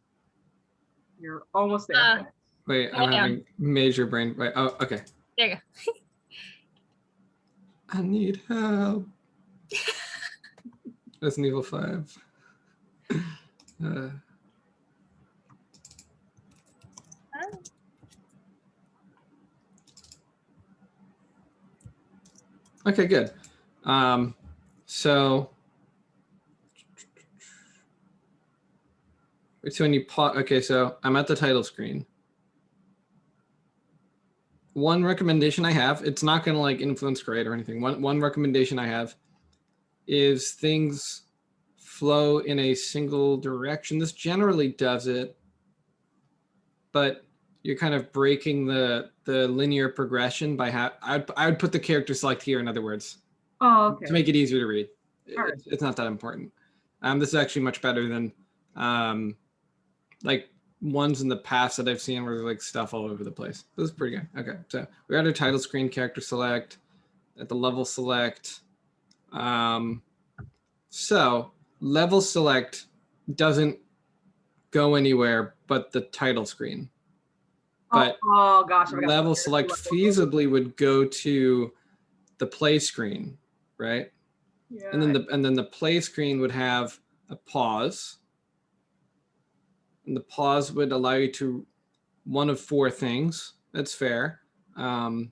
You're almost there. Wait, I'm having major brain. Wait, oh, okay. There you go. I need help. Resident Evil 5. Okay, good. So when you pause, okay, so I'm at the title screen. One recommendation I have, it's not going to like influence grade or anything. One recommendation I have is things flow in a single direction. This generally does it, but you're kind of breaking the linear progression by how I would put the character select here, in other words. Oh, okay. To make it easier to read. Right. It's not that important. This is actually much better than like ones in the past that I've seen where there's like stuff all over the place. This is pretty good. Okay, so we're at our title screen, character select, at the level select. So level select doesn't go anywhere but the title screen. But oh gosh, level select feasibly would go to the play screen, right? Yeah. And then the play screen would have a pause. And the pause would allow you to one of four things. That's fair. A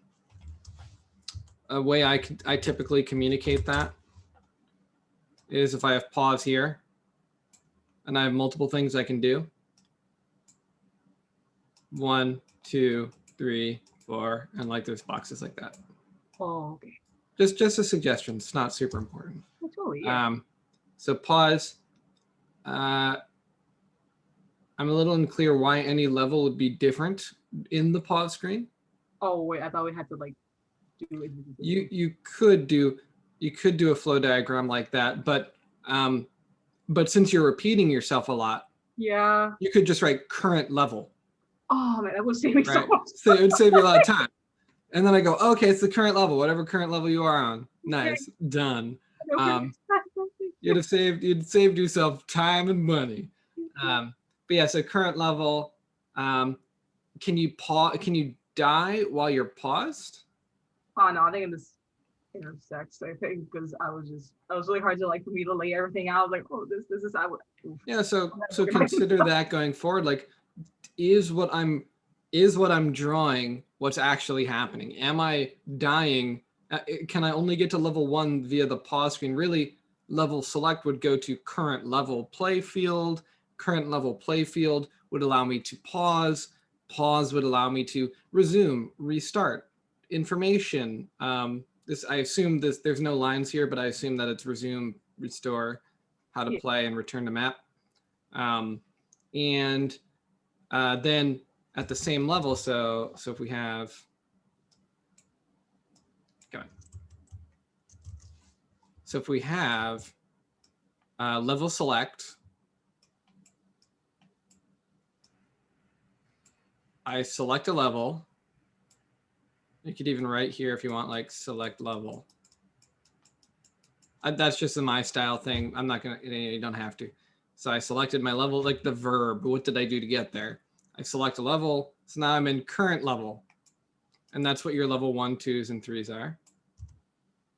way I typically communicate that is if I have pause here and I have multiple things I can do. 1, 2, 3, 4, and like there's boxes like that. Oh, okay. Just a suggestion. It's not super important. Totally, yeah. So pause. I'm a little unclear why any level would be different in the pause screen. Oh wait, I thought we had to like do it. You could do a flow diagram like that, but since you're repeating yourself a lot, yeah, you could just write current level. Oh man, that would save me so much. So it would save you a lot of time. And then I go, okay, it's the current level, whatever current level you are on. Nice, done. You'd saved yourself time and money. But yeah, so current level. Can you pause? Can you die while you're paused? Oh no, I think in this intersects. I think because it was really hard to like for me to lay everything out. I was like, oh, this is I would. Oof. Yeah, so consider that going forward. Like, is what I'm drawing what's actually happening? Am I dying? Can I only get to level 1 via the pause screen? Really, level select would go to current level play field. Current level play field would allow me to pause. Pause would allow me to resume, restart, information. I assume there's no lines here, but I assume that it's resume, restore, how to play, and return to map. And then at the same level, so if we have, so if we have level select, I select a level. You could even write here if you want, like select level. That's just a my style thing. I'm not gonna, you don't have to. So I selected my level, like the verb. What did I do to get there? I select a level. So now I'm in current level. And that's what your level 1, 2s, and 3s are.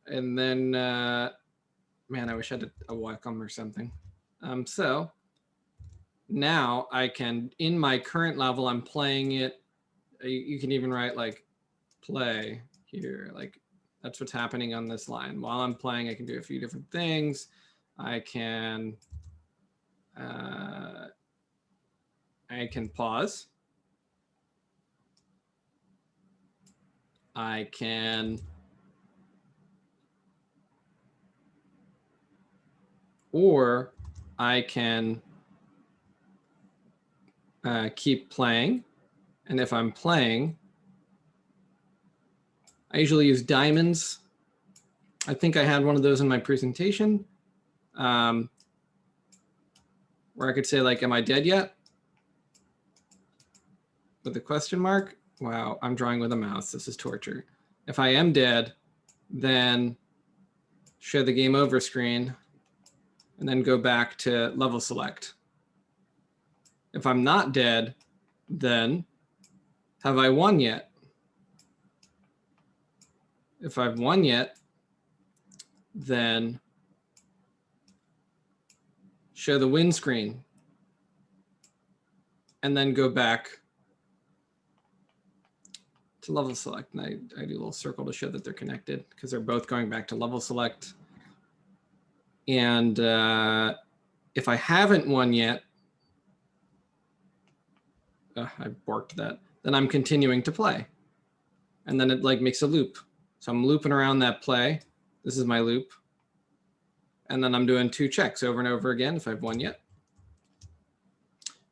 And then, man, I wish I had a Wacom or something. So now I can, in my current level, I'm playing it. You can even write like play here, like that's what's happening on this line. While I'm playing, I can do a few different things. I can pause. I can or I can keep playing. And if I'm playing, I usually use diamonds. I think I had one of those in my presentation where I could say like, am I dead yet? With a question mark. Wow, I'm drawing with a mouse. This is torture. If I am dead, then show the game over screen and then go back to level select. If I'm not dead, then have I won yet? If I've won yet, then show the win screen and then go back to level select. And I do a little circle to show that they're connected because they're both going back to level select. And if I haven't won yet, I borked that, then I'm continuing to play. And then it like makes a loop. So I'm looping around that play. This is my loop. And then I'm doing 2 checks over and over again if I've won yet.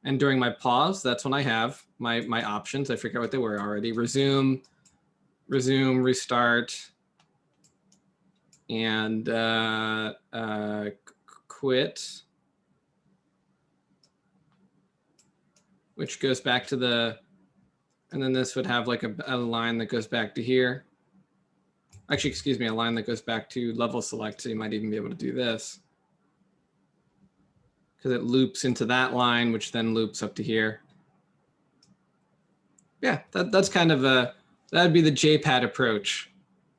And during my pause, that's when I have my options. I forget what they were already. Resume, restart, and quit, which goes back to the, and then this would have like a line that goes back to here. Actually, excuse me, a line that goes back to level select. So you might even be able to do this because it loops into that line, which then loops up to here. Yeah, that's kind of that'd be the JPAD approach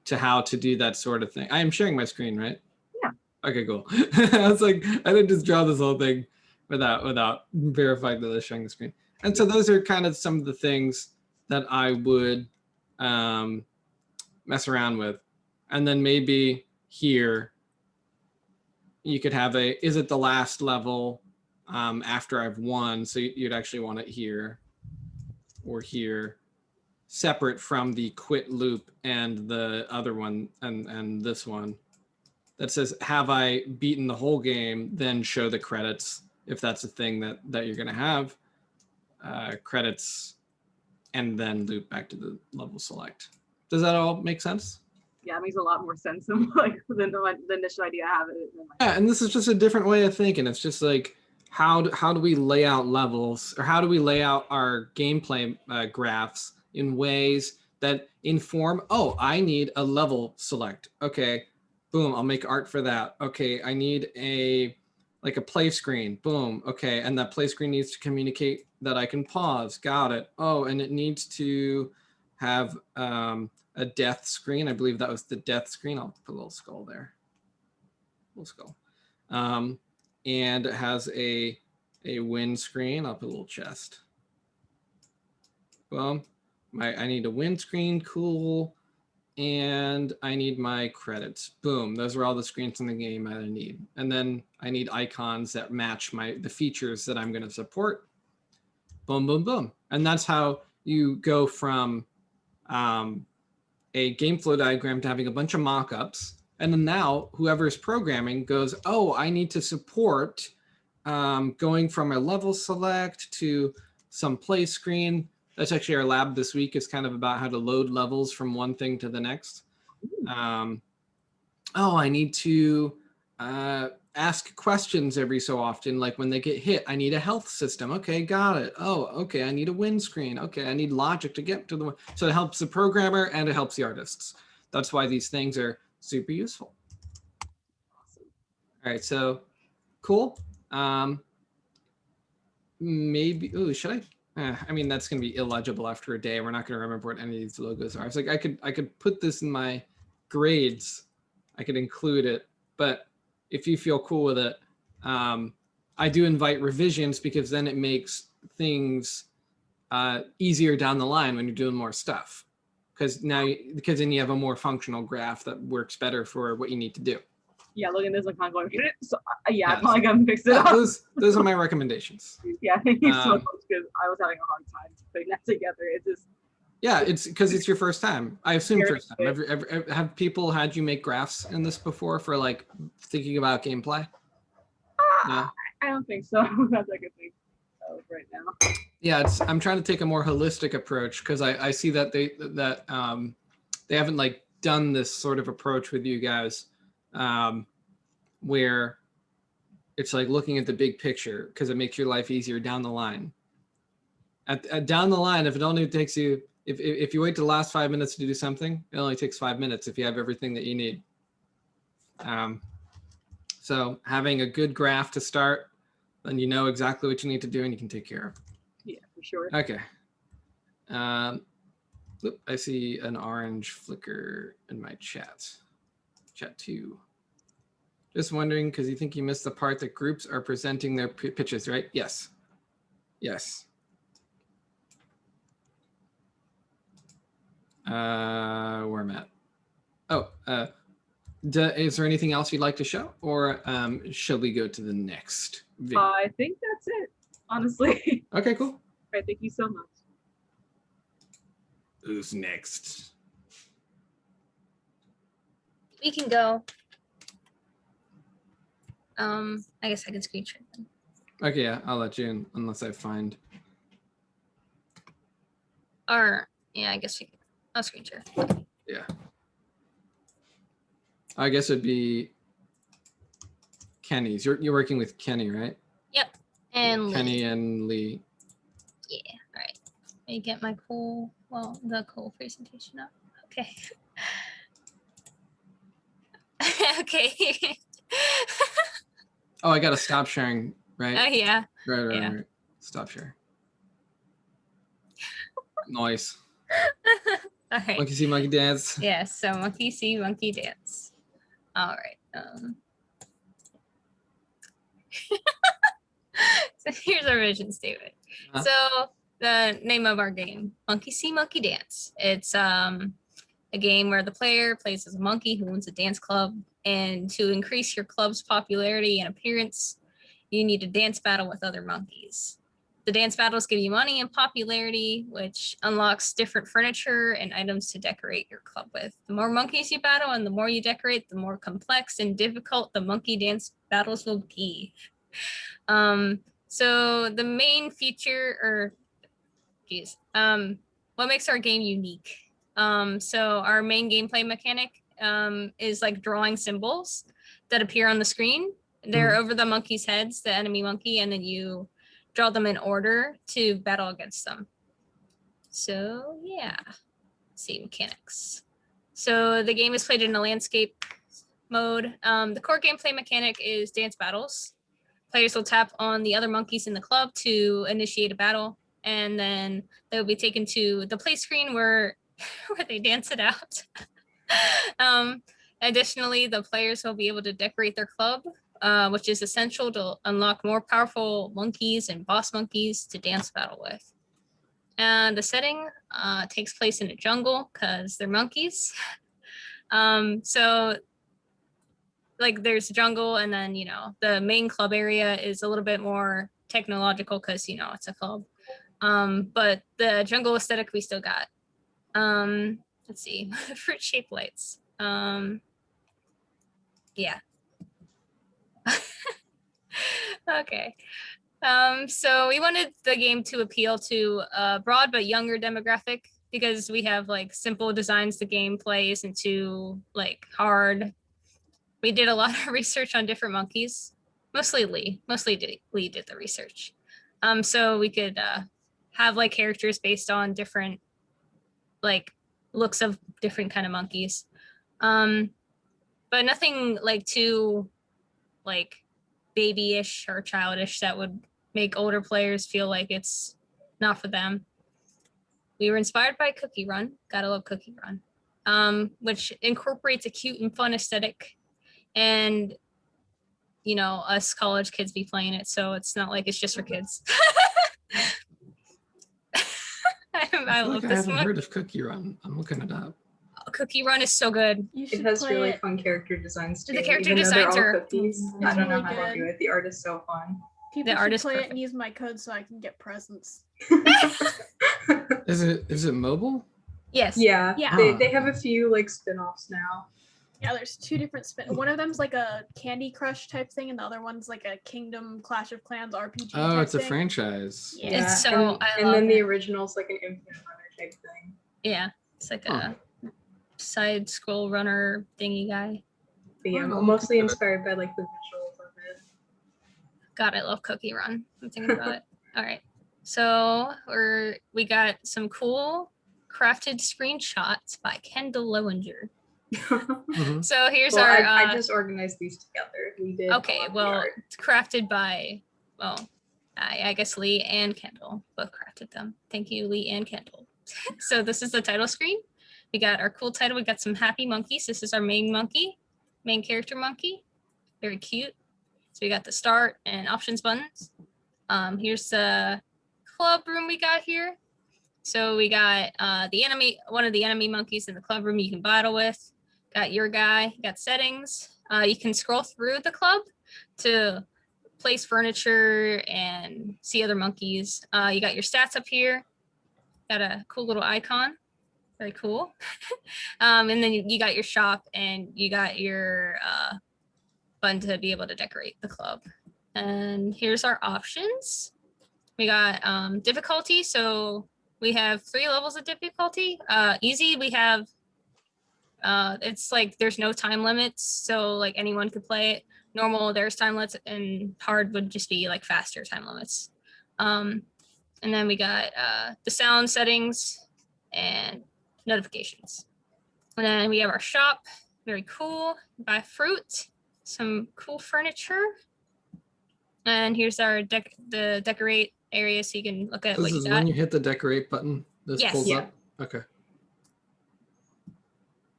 to how to do that sort of thing. I am sharing my screen, right? Yeah. Okay, cool. I was like, I didn't just draw this whole thing without verifying that I was sharing the screen. And so those are kind of some of the things that I would mess around with. And then maybe here, you could have is it the last level after I've won? So you'd actually want it here or here, separate from the quit loop and the other one and this one that says, have I beaten the whole game? Then show the credits if that's a thing that you're gonna have, credits, and then loop back to the level select. Does that all make sense? Yeah, it makes a lot more sense than like than the initial idea I have it. Yeah, and this is just a different way of thinking. It's just like, how do we lay out levels, or how do we lay out our gameplay graphs in ways that inform, oh, I need a level select. Okay, boom, I'll make art for that. Okay, I need a play screen. Boom, okay, and that play screen needs to communicate that I can pause. Got it. Oh, and it needs to have a death screen. I believe that was the death screen. I'll put a little skull there. Little skull. And it has a win screen. I'll put a little chest. Boom. I need a win screen. Cool. And I need my credits. Boom. Those are all the screens in the game that I need. And then I need icons that match the features that I'm going to support. Boom, boom, boom. And that's how you go from a game flow diagram to having a bunch of mock-ups. And then now whoever's programming goes, oh, I need to support going from a level select to some play screen. That's actually our lab this week, is kind of about how to load levels from one thing to the next. Oh, I need to ask questions every so often, like when they get hit, I need a health system. Okay, got it. Oh, okay, I need a win screen. Okay, I need logic to get to the, so it helps the programmer and it helps the artists. That's why these things are super useful. All right, so cool. Maybe, oh, should I I mean, that's going to be illegible after a day. We're not going to remember what any of these logos are. It's like I could put this in my grades. I could include it, but if you feel cool with it, I do invite revisions because then it makes things easier down the line when you're doing more stuff. Because then you have a more functional graph that works better for what you need to do. Yeah, looking at this like kind of going, so yeah, Yeah, I probably gotta fix it Yeah, up. those are my recommendations. Yeah, thank you so Um, much because I was having a hard time putting that together. It just Yeah, it's because it's your first time. I assume Very first time. Have people had you make graphs in this before for like thinking about gameplay? No. I don't think so. That's like a thing right now. Yeah, I'm trying to take a more holistic approach because I see that they haven't like done this sort of approach with you guys, where it's like looking at the big picture because it makes your life easier down the line. At down the line, if it only takes you if you wait to the last 5 minutes to do something, it only takes 5 minutes if you have everything that you need. So having a good graph to start, then you know exactly what you need to do and you can take care of. Yeah, for sure. Okay. I see an orange flicker in my chat. Chat 2. Just wondering, because you think you missed the part that groups are presenting their pitches, right? Yes. Yes. Where I'm at. Oh, is there anything else you'd like to show, or shall we go to the next video? I think that's it, honestly. Okay, cool. All right, thank you so much. Who's next? We can go. I guess I can screen share them. Okay, yeah, I'll let you in unless I find. Or yeah, I guess I'll screen share. Yeah. I guess it'd be Kenny's. You're working with Kenny, right? Yep. And Kenny Lee. and Lee. Yeah. All right. Let me get my the cool presentation up. Okay. Okay. Oh, I gotta stop sharing, right? Oh yeah. Right. Stop sharing. Noise. All right. Monkey see, monkey dance. Yes. So monkey see, monkey dance. All right. So here's our vision statement. Uh-huh. So the name of our game, Monkey See, Monkey Dance. It's a game where the player plays as a monkey who owns a dance club, and to increase your club's popularity and appearance, you need to dance battle with other monkeys. The dance battles give you money and popularity, which unlocks different furniture and items to decorate your club with. The more monkeys you battle and the more you decorate, the more complex and difficult the monkey dance battles will be. So the main feature, what makes our game unique? So our main gameplay mechanic is like drawing symbols that appear on the screen. They're over the monkey's heads, the enemy monkey, and then you draw them in order to battle against them. So yeah, let's see mechanics. So the game is played in a landscape mode. The core gameplay mechanic is dance battles. Players will tap on the other monkeys in the club to initiate a battle, and then they will be taken to the play screen where they dance it out. Additionally, the players will be able to decorate their club, which is essential to unlock more powerful monkeys and boss monkeys to dance battle with. And the setting takes place in a jungle because they're monkeys. So like there's jungle, and then the main club area is a little bit more technological because it's a club. But the jungle aesthetic we still got. Let's see, fruit shaped lights. Yeah. Okay. So we wanted the game to appeal to a broad but younger demographic because we have like simple designs. The gameplay isn't too like hard. We did a lot of research on different monkeys, mostly Lee did the research. So we could have like characters based on different like looks of different kind of monkeys. But nothing like too like babyish or childish that would make older players feel like it's not for them. We were inspired by Cookie Run. Gotta love Cookie Run, which incorporates a cute and fun aesthetic. And, you know, us college kids be playing it, so it's not like it's just for kids. I I feel love like I this haven't one. heard of Cookie Run. I'm looking it up. Cookie Run is so good. You It should has play really it. fun character designs too. The character even though they're designs all are- cookies. I It's don't know really how to do good. it. The art is so fun. People art should is play it perfect. and use my code so I can get presents. Is it mobile? Yes. Yeah, Yeah. they have a few like spin-offs now. Yeah, there's two different spin. One of them's like a Candy Crush type thing, and the other one's like a Kingdom Clash of Clans RPG. Oh, type it's a thing. franchise. Yeah. It's so- and, I and love then the it. original's like an Infinite Runner type thing. Yeah. It's like Huh. a side scroll runner thingy guy. But yeah, Oh, mostly okay. inspired by like the visuals of it. God, I love Cookie Run. I'm thinking about it. All right. So we got some cool crafted screenshots by Kendall Lowinger. Mhm. So here's Well, our I just organized these together. We did. okay, all of the well, art. it's crafted by, well, I guess Lee and Kendall both crafted them. Thank you, Lee and Kendall. So this is the title screen. We got our cool title. We got some happy monkeys. This is our main monkey, main character monkey. Very cute. So we got the start and options buttons. Here's the club room we got here. So we got one of the enemy monkeys in the club room you can battle with. Got your guy, got settings. You can scroll through the club to place furniture and see other monkeys. You got your stats up here. Got a cool little icon. Very cool. And then you got your shop and you got your button to be able to decorate the club. And here's our options. We got difficulty. So we have 3 levels of difficulty. Easy, we have it's like there's no time limits, so like anyone could play it. Normal, there's time limits, and hard would just be like faster time limits. And then we got the sound settings and notifications. And then we have our shop, very cool. Buy fruit, some cool furniture. And here's our the decorate area, so you can look at what This you is got. when you hit the decorate button. This Yes. pulls Yeah. up. Okay.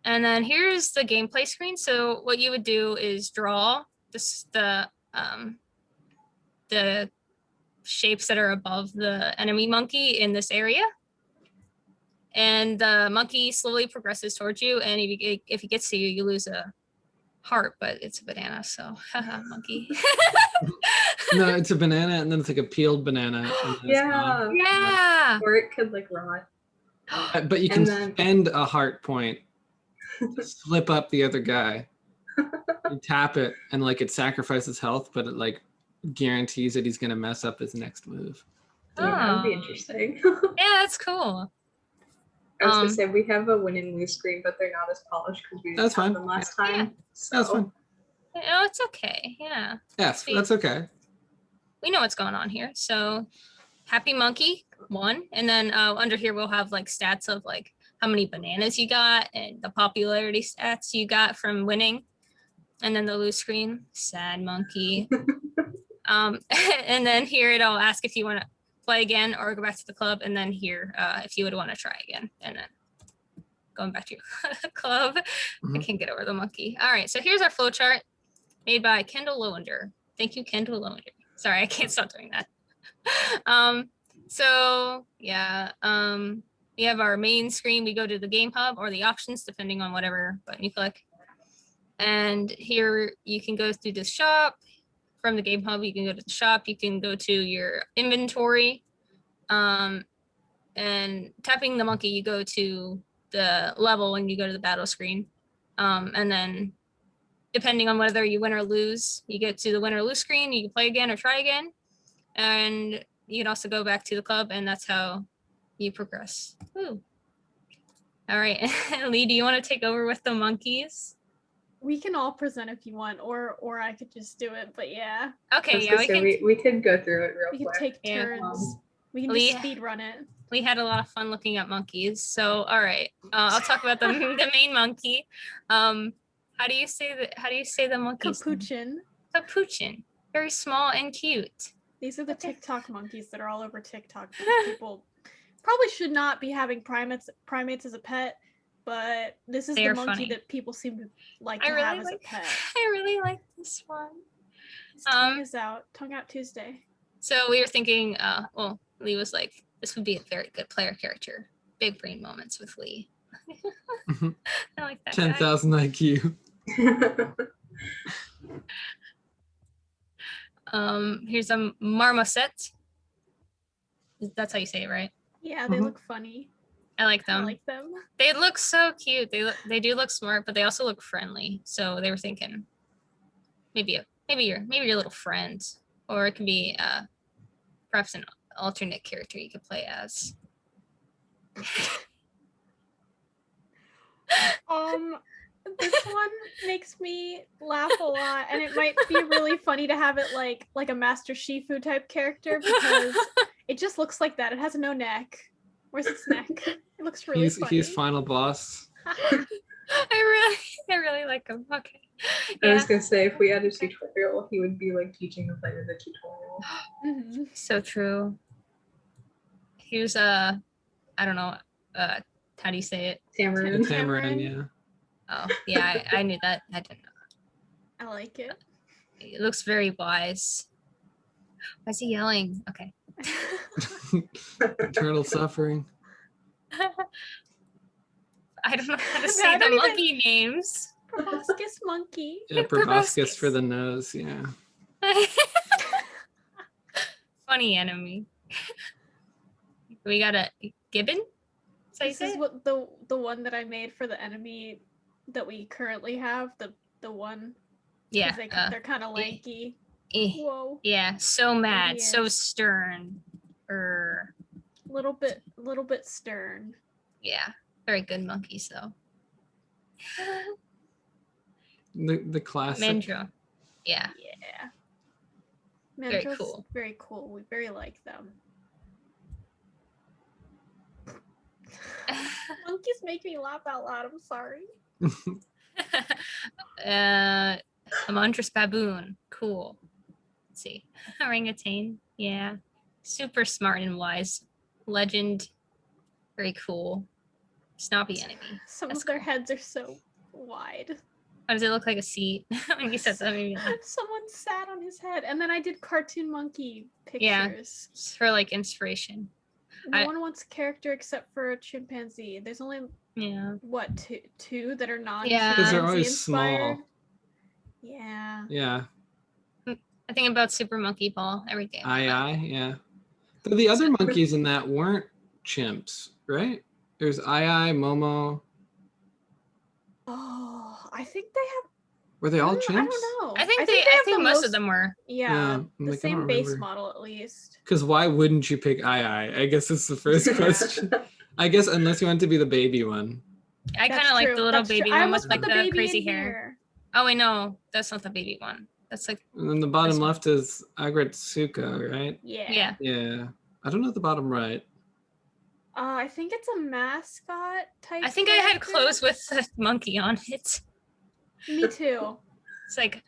And then here's the gameplay screen. So what you would do is draw the shapes that are above the enemy monkey in this area. And the monkey slowly progresses towards you. And if he gets to you, you lose a heart, but it's a banana. So haha, monkey. No, it's a banana, and then it's like a peeled banana. And then it's gone. Yeah. Or it could like rot. But you can And then- spend a heart point to slip up the other guy. You tap it, and like it sacrifices health, but it like guarantees that he's gonna mess up his next move. Yeah, that would be Oh. interesting. Yeah, that's cool. I was gonna Um, say we have a win and lose screen, but they're not as polished because we didn't That's have fine. them last Yeah. time. That's So fine. Oh, it's okay. Yeah. Yes, Sweet. that's okay. We know what's going on here. So happy monkey 1. And then under here, we'll have like stats of like how many bananas you got and the popularity stats you got from winning. And then the lose screen, sad monkey. And then here it'll ask if you want to play again or go back to the club. And then here, if you would want to try again. And then going back to your club. I Mhm. can't get over the monkey. All right, so here's our flow chart made by Kendall Lowinger. Thank you, Kendall Lowinger. Sorry, I can't stop doing that. So yeah, we have our main screen. We go to the game hub or the options, depending on whatever button you click. And here you can go through the shop. From the game hub, you can go to the shop. You can go to your inventory. And tapping the monkey, you go to the level when you go to the battle screen. And then depending on whether you win or lose, you get to the win or lose screen. You can play again or try again. And you can also go back to the club, and that's how you progress. Ooh. All right. Lee, do you want to take over with the monkeys? We can all present if you want, or I could just do it. But yeah, I Okay, was yeah, gonna we say, can. we could go through it we real can quick. take Yeah. turns. We can Lee- just speed run it. We had a lot of fun looking at monkeys. So, all right, I'll talk about the main monkey. How do you say the monkey's name? Capuchin. Capuchin. Very small and cute. These are the TikTok monkeys that are all over TikTok. Because people probably should not be having primates as a pet, but this is They the are monkey funny. that people seem to like I to really have as like. a pet. I really like this one. His tongue is out. Tongue out Tuesday. So we were thinking. Well, Lee was like, this would be a very good player character. Big brain moments with Lee. I like that. 10,000 IQ. Here's a marmoset. That's how you say it, right? Yeah, they Mhm. look funny. I like I them. like them. They look so cute. They do look smart, but they also look friendly. So they were thinking maybe your little friend, or it can be perhaps an alternate character you could play as. This one makes me laugh a lot, and it might be really funny to have it like a Master Shifu type character because it just looks like that. It has no neck. Where's its neck? It looks really funny. He's final boss. I really like him. Okay. I was Yeah. gonna say if we had a tutorial, he would be like teaching the player the tutorial. Mhm. So true. Here's I don't know. How do you say it? Tamarin. Tamarin, yeah. Oh, yeah, I knew that. I didn't know. I like it. It looks very wise. Why is he yelling? Okay. Eternal suffering. I don't know how to I say the don't even- monkey names. Proboscis monkey. Yeah, proboscis for the nose, yeah. Funny enemy. We got a gibbon? Is that you This say is it? what the one that I made for the enemy that we currently have. The one. 'Cause Yeah. they're kind of lanky. Eh. Whoa. Yeah, so mad, he so is. stern. Little bit stern. Yeah, very good monkeys though. The classic. Mandrill. Yeah, Yeah. Very Mandrill's cool. Very cool. We very like them. Monkeys make me laugh out loud. I'm sorry. a monstrous baboon. Cool. Let's see. Orangutan. Yeah. Super smart and wise. Legend. Very cool. Snobby enemy. Some That's of their heads are so wide. Why does it look like a seat? When you said that, maybe Someone sat on his head, and then I did cartoon monkey Yeah. pictures. just for like inspiration. No one wants a character except for a chimpanzee. There's only Yeah. what two that are non Yeah. 'Cause they're chimpanzee always inspired. small. Yeah. Yeah. I think about Super Monkey Ball every day. Aye, yeah. But the other monkeys in that weren't chimps, right? There's Aye, Momo. Oh, I think they have. Were they all I chimps? don't know. I think have think the most of them were. Yeah, I'm the like, I same don't base remember. model at least. Because why wouldn't you pick Aye? I guess it's the first Yeah. question. I guess unless you want to be the baby one. I kind of like the little That's baby I one almost with like put the baby crazy in hair. here. Oh wait, no, that's not the baby one. That's like And then the bottom This one. left is Agretsuka, right? Yeah. Yeah. I don't know the bottom right. I think it's a mascot type. I think I had character. clothes with a monkey on it. Me too. It's like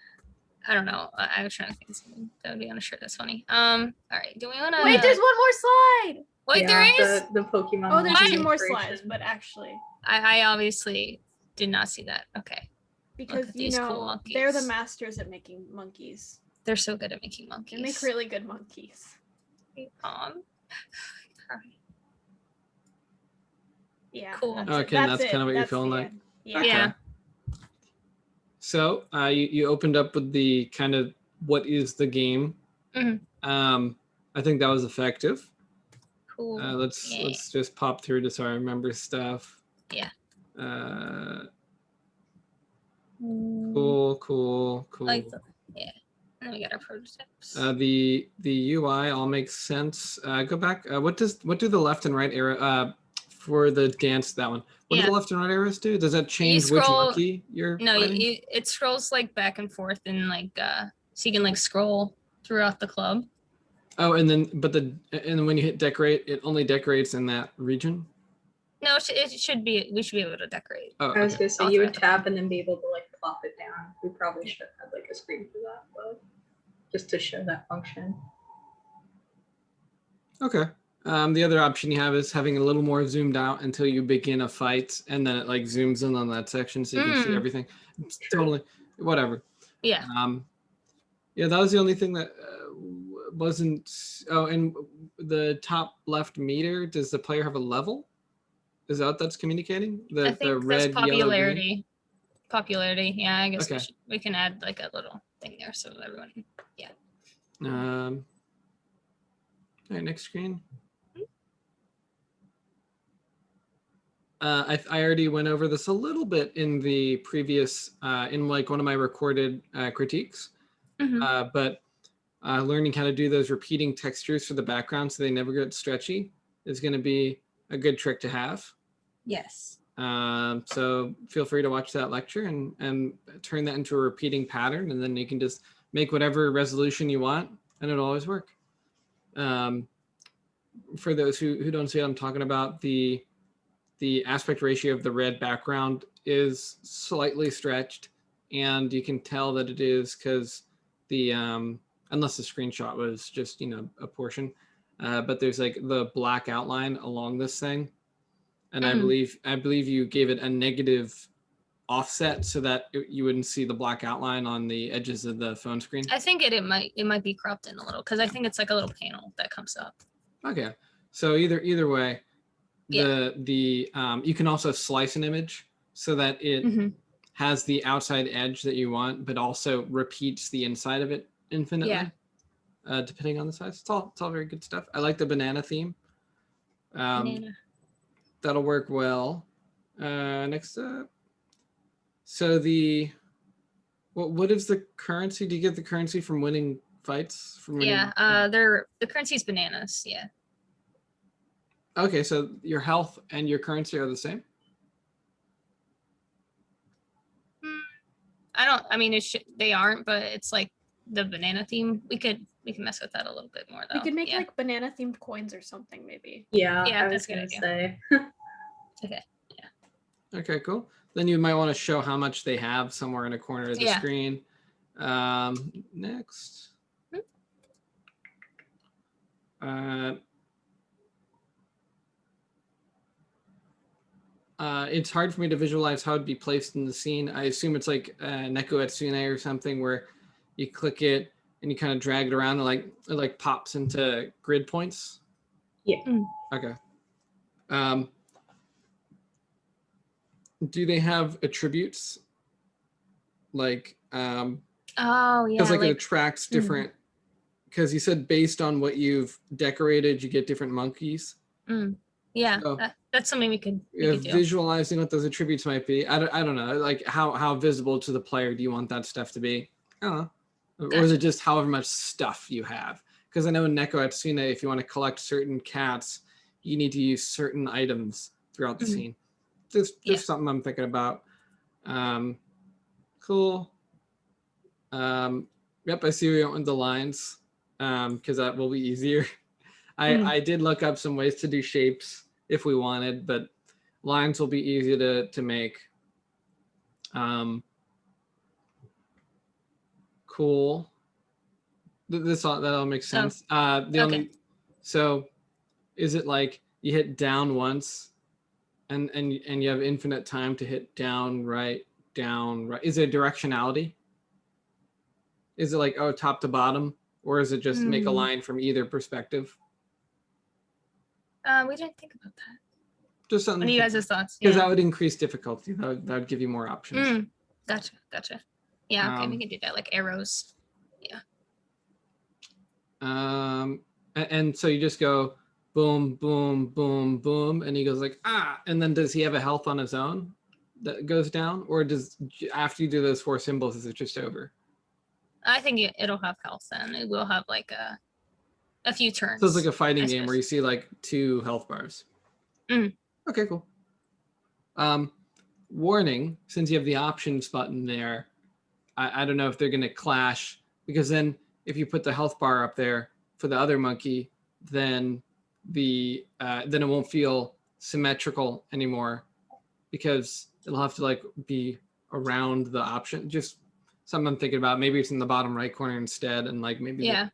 I don't know. I was trying to think of something that would be on a shirt that's funny. All right. Do we want to Wait, there's one more slide. Wait, there is? the Pokemon. Oh, there's monkey two more inspiration. slides, but actually, I obviously did not see that. Okay. because at you these cool know they're the monkeys. masters at making monkeys. They're so good at making monkeys. They make really good monkeys. Yeah. Cool. Okay, and that's kind of what you're feeling the like? end. Yeah. Okay. Yeah. So you opened up with the kind of what is the game. Mhm. I think that was effective. Cool. Let's just pop through to so I remember stuff. Yeah. Cool. Like yeah. And then we got our prototypes. The UI all makes sense. Go back. What do the left and right arrow for the dance, that one? What do Yeah. the left and right arrows do? Does that change which scroll- monkey you're No, fighting? it scrolls like back and forth and like so you can like scroll throughout the club. Oh, and then when you hit decorate, it only decorates in that region. No, it should be. We should be able to decorate. Oh, I was okay. gonna say I'll you try would that. tap and then be able to like plop it down. We probably should have had like a screen for that, but just to show that function. Okay. The other option you have is having a little more zoomed out until you begin a fight, and then it like zooms in on that section so you can see everything. It's totally whatever. Yeah. Yeah, that was the only thing that wasn't. Oh, and the top left meter. Does the player have a level? Is that what that's communicating? I The think red, that's yellow, green. popularity. Popularity. Yeah, I guess Okay. we can add like a little thing there so everyone. Yeah. All right, next screen. I already went over this a little bit in the previous, in like one of my recorded critiques, but learning how to do those repeating textures for the background so they never get stretchy is going to be a good trick to have. Yes. So feel free to watch that lecture and turn that into a repeating pattern, and then you can just make whatever resolution you want, and it'll always work. For those who don't see what I'm talking about, the aspect ratio of the red background is slightly stretched, and you can tell that it is because the unless the screenshot was just a portion, but there's like the black outline along this thing, and I believe you gave it a negative offset so that you wouldn't see the black outline on the edges of the phone screen. I think it might be cropped in a little because I think it's like a little panel that comes up. Okay, so either way, Yeah. you can also slice an image so that it has the outside edge that you want, but also repeats the inside of it infinitely. Yeah. Depending on the size. It's all very good stuff. I like the banana theme. Banana. That'll work well. Next up. So what is the currency? Do you get the currency from winning fights? Yeah, the currency is bananas. Yeah. Okay, so your health and your currency are the same? I mean, they aren't, but it's like the banana theme. We can mess with that a little bit more though. We could make like banana themed coins or something maybe. Yeah, Yeah, I that's was a good gonna say. Okay. Yeah. Okay, cool. Then you might want to show how much they have somewhere in a corner of the screen. Next. It's hard for me to visualize how it'd be placed in the scene. I assume it's like Neko Etsune or something where you click it and you kind of drag it around and it like pops into grid points. Yeah. Okay. Do they have attributes? Like oh yeah. Because like it attracts different. Because you said based on what you've decorated, you get different monkeys. Yeah, so, that's something we could do. Visualizing what those attributes might be. I don't know. Like how visible to the player do you want that stuff to be? I don't know. Gotcha. Or is it just however much stuff you have? Because I know in Neko Etsune, if you want to collect certain cats, you need to use certain items throughout the scene. Just something I'm thinking about. Cool. Yep, I see we went with the lines because that will be easier. I did look up some ways to do shapes if we wanted, but lines will be easy to make. Cool. That all makes sense. So is it like you hit down once and you have infinite time to hit down, right? Is it directionality? Is it like, top to bottom, or is it just make a line from either perspective? We didn't think about that. Just something. What are you guys' thoughts? Because that would increase difficulty. That would give you more options. Gotcha. Yeah, okay, we can do that, like arrows. Yeah. And so you just go boom, boom, boom, boom, and he goes like, and then does he have a health on his own that goes down? Or does, after you do those 4 symbols, is it just over? I think it'll have health then. It will have like a few turns. So it's like a fighting game where you see like 2 health bars. Okay, cool. Warning, since you have the options button there, I don't know if they're going to clash, because then if you put the health bar up there for the other monkey, then it won't feel symmetrical anymore, because it'll have to like be around the option. Just something I'm thinking about. Maybe it's in the bottom right corner instead, and like maybe I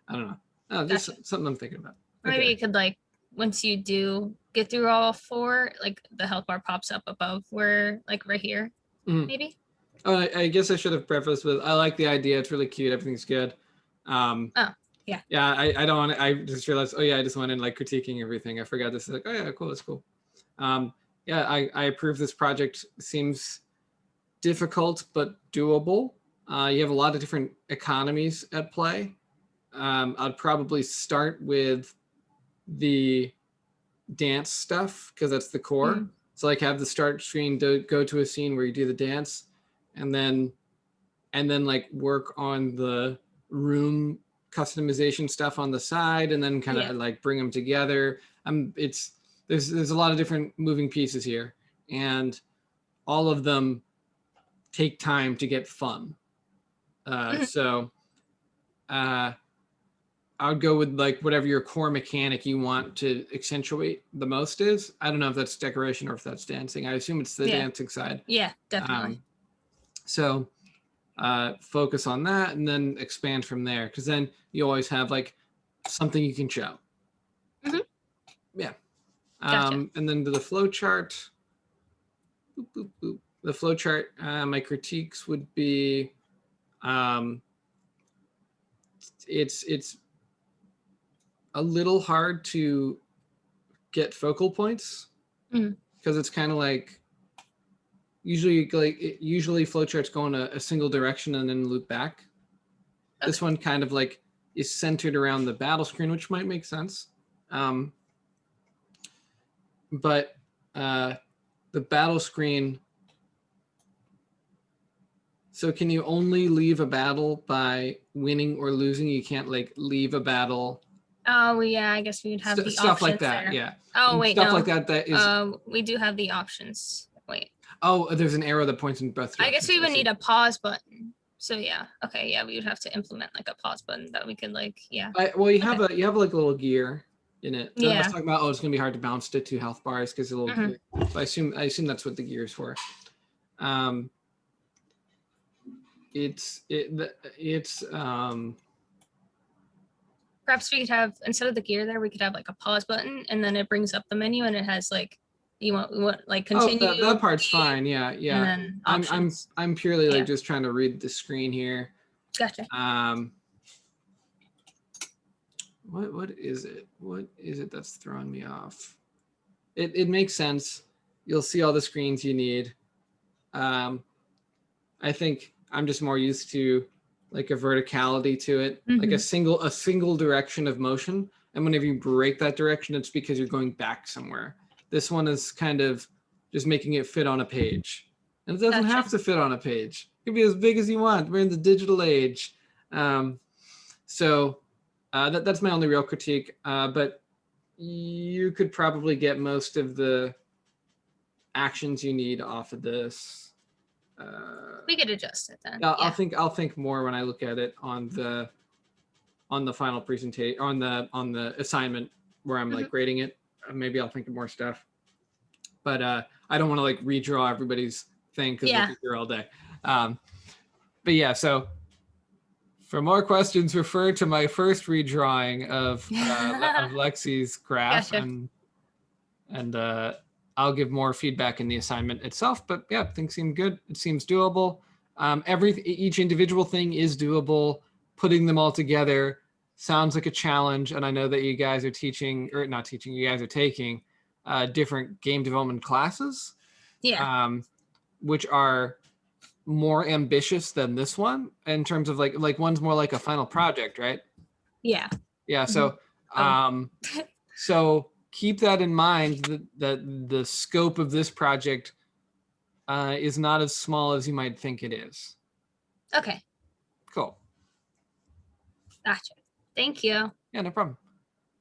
don't know. Just something I'm thinking about. Maybe Okay. you could like, once you do get through all 4, like the health bar pops up above where, like right here, Mhm. maybe. Oh, I guess I should have prefaced with, I like the idea. It's really cute. Everything's good. Oh, yeah. Yeah, I don't want to, I just realized, oh yeah, I just went in like critiquing everything. I forgot this. Like, oh yeah, cool, that's cool. Yeah, I approve this project. Seems difficult, but doable. You have a lot of different economies at play. I'd probably start with the dance stuff because that's the core. Mm. So like have the start screen go to a scene where you do the dance, and then like work on the room customization stuff on the side, and then kind of Yeah. like bring them together. It's there's a lot of different moving pieces here, and all of them take time to get fun. Mhm. So I would go with like whatever your core mechanic you want to accentuate the most is. I don't know if that's decoration or if that's dancing. I assume it's the Yeah. dancing side. Yeah, definitely. So focus on that and then expand from there, because then you always have like something you can show. Mhm. Yeah. Gotcha. And then to the flow chart. Boop, boop, boop. The flow chart, my critiques would be it's a little hard to get focal points Mhm. because it's kind of like usually flowcharts go in a single direction and then loop back. This one kind of like is centered around the battle screen, which might make sense. But the battle screen. So can you only leave a battle by winning or losing? You can't like leave a battle. Oh, well, yeah, I guess we would have the Stuff like options that. there. Yeah. Oh, And wait, stuff no. like that. That is. We do have the options. Wait, Oh, there's an arrow that points in both I guess directions. we would see. need a pause button. So yeah, okay, yeah, we would have to implement like a pause button that we could like, yeah. Well, you have like a little gear in it. I was Yeah. talking about, oh, it's gonna be hard to bounce to 2 health bars because a little Mhm. gear. So I assume that's what the gear is for. It's Perhaps we could have, instead of the gear there, we could have like a pause button and then it brings up the menu and it has like, we want like continue. Oh, that part's fine. Yeah, yeah. And then options. I'm purely like Yeah. just trying to read the screen here. Gotcha. What is it? What is it that's throwing me off? It makes sense. You'll see all the screens you need. I think I'm just more used to like a verticality to it, like a single direction of motion. And whenever you break that direction, it's because you're going back somewhere. This one is kind of just making it fit on a page. And it doesn't have to fit on a page. It can be as big as you want. We're in the digital age. So that's my only real critique. But you could probably get most of the actions you need off of this. We could adjust it then. Yeah, Yeah. I'll think more when I look at it on the final presentation, on the assignment where I'm like grading it. Maybe I'll think of more stuff. But I don't want to like redraw everybody's thing because we'll be here all day. But yeah, so for more questions, refer to my first redrawing of Lexi's graph, Gotcha. and I'll give more feedback in the assignment itself. But yeah, things seem good. It seems doable. Each individual thing is doable. Putting them all together sounds like a challenge, and I know that you guys are teaching, or not teaching, you guys are taking different game development classes, which are more ambitious than this one in terms of like one's more like a final project, right? Yeah. Yeah. So, so keep that in mind, that the scope of this project is not as small as you might think it is. Okay. Cool. Gotcha. Thank you. Yeah, no problem.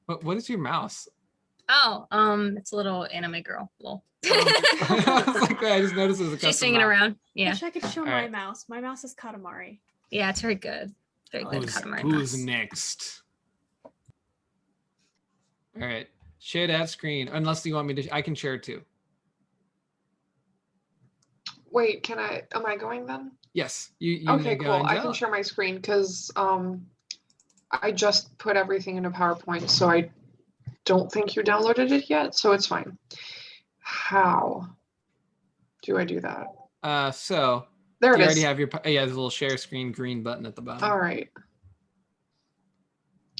What is your mouse? Oh, it's a little anime girl. Lol. I was like, I just noticed it was a She's singing around. Yeah. Wish I could show All my right. mouse. My mouse is Katamari. Yeah, it's very good. Very good Katamari Who's mouse. next? All right, share that screen. Unless you want me to, I can share it too. Wait, am I going then? Yes, you Okay, may go, cool. I Angela. can share my screen because I just put everything into PowerPoint, so I don't think you downloaded it yet, so it's fine. How do I do that? So There it you already is. have your there's a little share screen green button at the bottom. All right.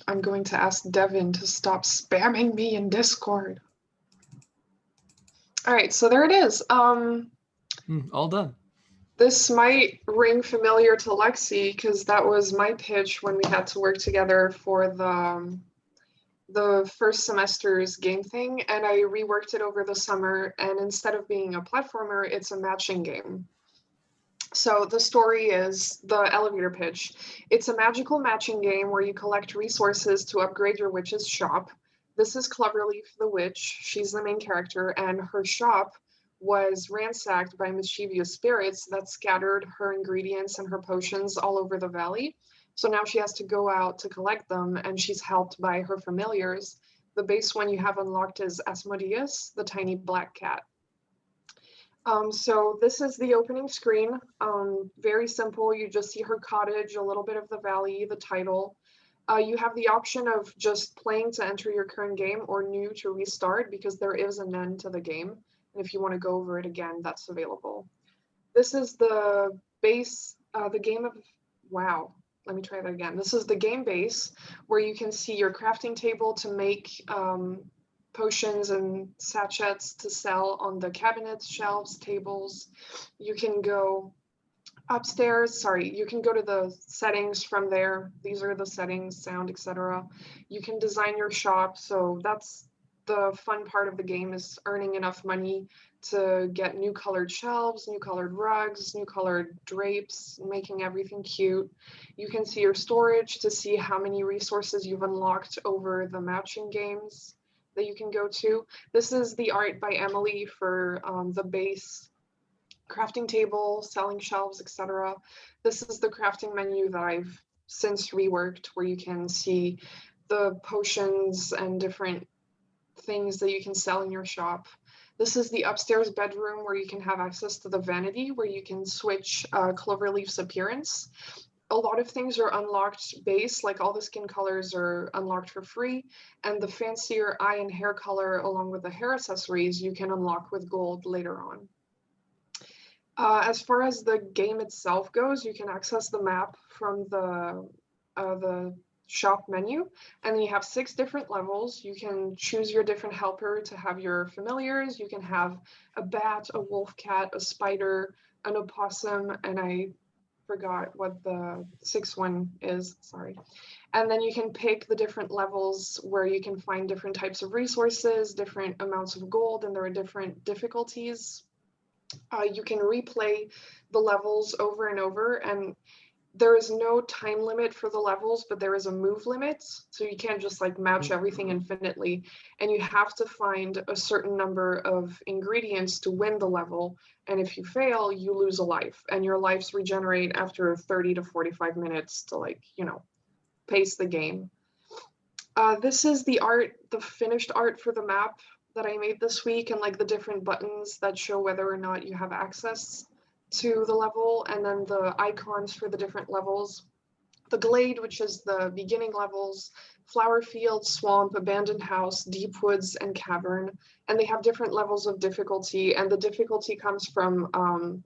I'm going to ask Devin to stop spamming me in Discord. All right, so there it is. All done. This might ring familiar to Lexi because that was my pitch when we had to work together for the first semester's game thing, and I reworked it over the summer, and instead of being a platformer, it's a matching game. So the story is the elevator pitch. It's a magical matching game where you collect resources to upgrade your witch's shop. This is Cloverleaf the witch. She's the main character, and her shop was ransacked by mischievous spirits that scattered her ingredients and her potions all over the valley. So now she has to go out to collect them, and she's helped by her familiars. The base one you have unlocked is Asmodeus, the tiny black cat. So this is the opening screen. Very simple. You just see her cottage, a little bit of the valley, the title. You have the option of just playing to enter your current game or new to restart because there is an end to the game. And if you want to go over it again, that's available. This is the base, the game of, wow, let me try that again. This is the game base where you can see your crafting table to make potions and sachets to sell on the cabinets, shelves, tables. You can go upstairs, you can go to the settings from there. These are the settings, sound, etc. You can design your shop, so that's the fun part of the game, is earning enough money to get new colored shelves, new colored rugs, new colored drapes, making everything cute. You can see your storage to see how many resources you've unlocked over the matching games that you can go to. This is the art by Emily for the base crafting table, selling shelves, etc. This is the crafting menu that I've since reworked, where you can see the potions and different things that you can sell in your shop. This is the upstairs bedroom where you can have access to the vanity, where you can switch Cloverleaf's appearance. A lot of things are unlocked base, like all the skin colors are unlocked for free, and the fancier eye and hair color along with the hair accessories you can unlock with gold later on. As far as the game itself goes, you can access the map from the shop menu, and then you have 6 different levels. You can choose your different helper to have your familiars. You can have a bat, a wolf cat, a spider, an opossum, and I forgot what the 6th one is, sorry. And then you can pick the different levels where you can find different types of resources, different amounts of gold, and there are different difficulties. You can replay the levels over and over, and there is no time limit for the levels, but there is a move limit. So you can't just like match everything infinitely, and you have to find a certain number of ingredients to win the level. And if you fail, you lose a life, and your lives regenerate after 30 to 45 minutes to, like, you know, pace the game. This is the art, the finished art for the map that I made this week, and like the different buttons that show whether or not you have access to the level, and then the icons for the different levels. The glade, which is the beginning levels, flower field, swamp, abandoned house, deep woods, and cavern. And they have different levels of difficulty, and the difficulty comes from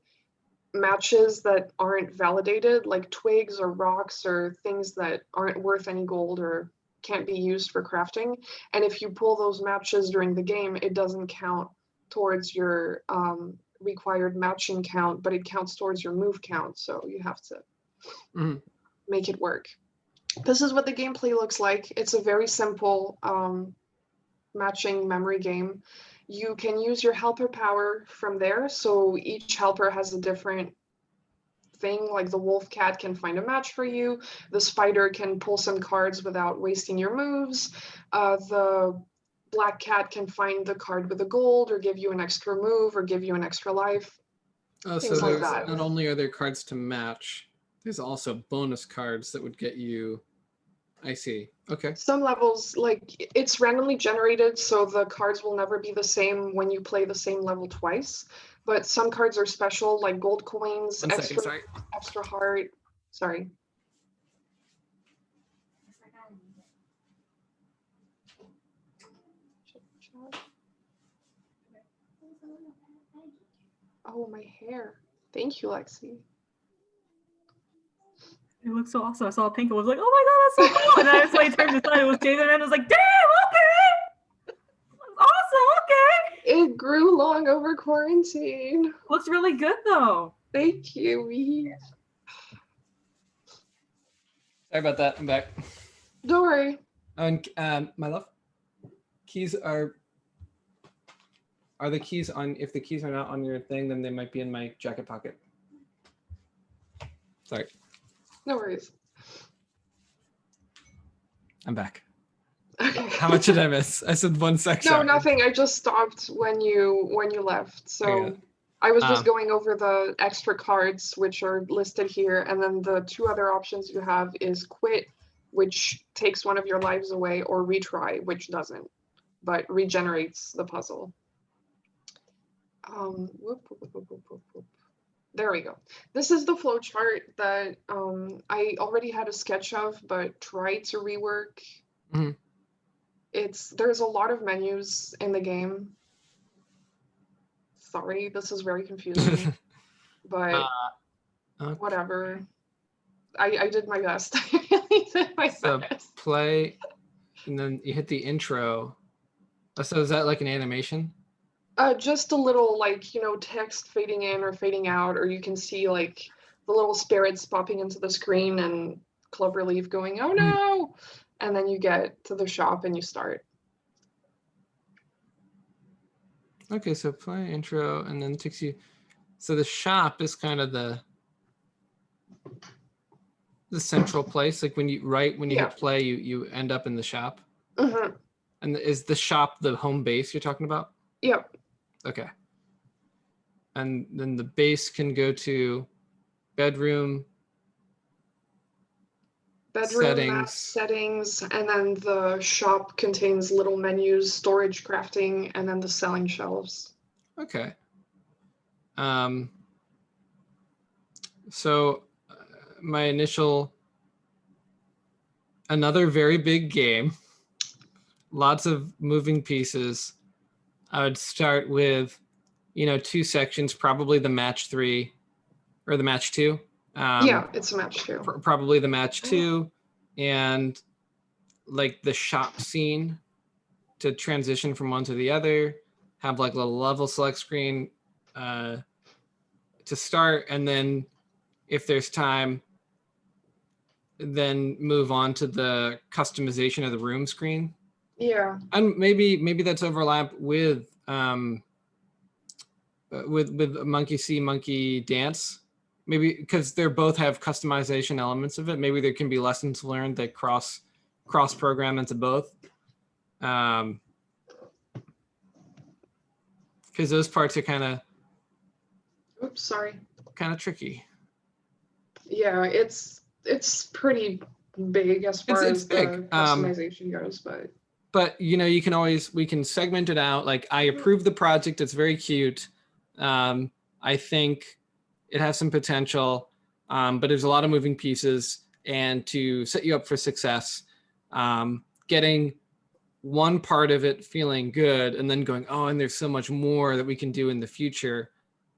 matches that aren't validated, like twigs or rocks or things that aren't worth any gold or can't be used for crafting. And if you pull those matches during the game, it doesn't count towards your required matching count, but it counts towards your move count. So you have to make it work. This is what the gameplay looks like. It's a very simple matching memory game. You can use your helper power from there. So each helper has a different thing, like the wolf cat can find a match for you. The spider can pull some cards without wasting your moves. The black cat can find the card with the gold or give you an extra move or give you an extra life. Oh, so like there's that. not only are there cards to match, there's also bonus cards that would get you. I see. Okay. Some levels, like, it's randomly generated, so the cards will never be the same when you play the same level twice. But some cards are special, like gold coins, extra heart. Sorry. . Oh, my hair. Thank you, Lexi. It looks so awesome. I saw pink and was like, oh my god, that's so cool. And then I saw he turned his side, it was Jason, and I was like, damn, okay. Awesome, okay. It grew long over quarantine. Looks really good though. Thank you. Sorry about that. I'm back. Don't worry. And my love, keys are the keys on? If the keys are not on your thing, then they might be in my jacket pocket. Sorry. No worries. I'm back. Okay. How much did I miss? I said one section. No, nothing. I just stopped when you left. So Okay. I was just going over the extra cards which are listed here, and then the two other options you have is quit, which takes one of your lives away, or retry, which doesn't, but regenerates the puzzle. There we go. This is the flow chart that I already had a sketch of, but tried to rework. Mm-hmm. There's a lot of menus in the game. Sorry, this is very confusing, but Okay. whatever. I did my best. I really did my So best. play, and then you hit the intro. So is that like an animation? Just a little, like, you know, text fading in or fading out, or you can see like the little spirits popping into the screen and Cloverleaf going, oh no, and then you get to the shop and you start. Okay, so play intro, and then it takes you. So the shop is kind of the central place. Like when you hit play, you end up in the shop. Mm-hmm. And is the shop the home base you're talking about? Yep. Okay. And then the base can go to bedroom, Map, settings, and then the shop contains little menus, storage, crafting, and then the selling shelves. Okay. So my initial, another very big game, lots of moving pieces. I would start with, two sections, probably the match 3 or the match 2. Yeah, it's a match 2. Probably the match 2, and like the shop scene to transition from one to the other, have like a little level select screen to start, and then if there's time, then move on to the customization of the room screen. Yeah. And maybe that's overlap with Monkey See, Monkey Dance. Maybe because they both have customization elements of it. Maybe there can be lessons learned that cross program into both. Because those parts are kind of tricky. Yeah, it's pretty big as far as big. The customization goes, but we can segment it out. Like, I approve the project, it's very cute. I think it has some potential, but there's a lot of moving pieces, and to set you up for success, getting one part of it feeling good and then going, oh, and there's so much more that we can do in the future,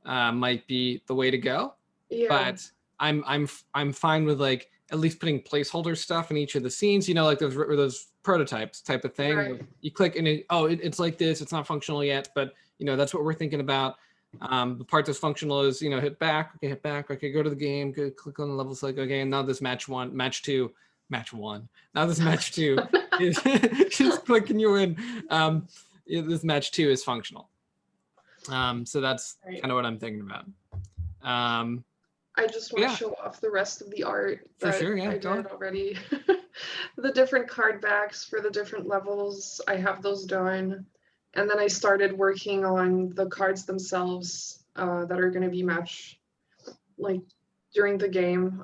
might be the way to go. Yeah. But I'm fine with like at least putting placeholder stuff in each of the scenes, like those prototypes type of thing. Right. You click and it's like this, it's not functional yet, but that's what we're thinking about. The part that's functional is, hit back, okay, go to the game, go click on the level select, okay, and now this match 2, now this match 2 is just clicking you in. This match 2 is functional. So that's kind of what I'm thinking about. I just want to show off the rest of the art that For sure, yeah, I go did already. The different card backs for the different levels, I have those done. And then I started working on the cards themselves that are going to be matched like during the game.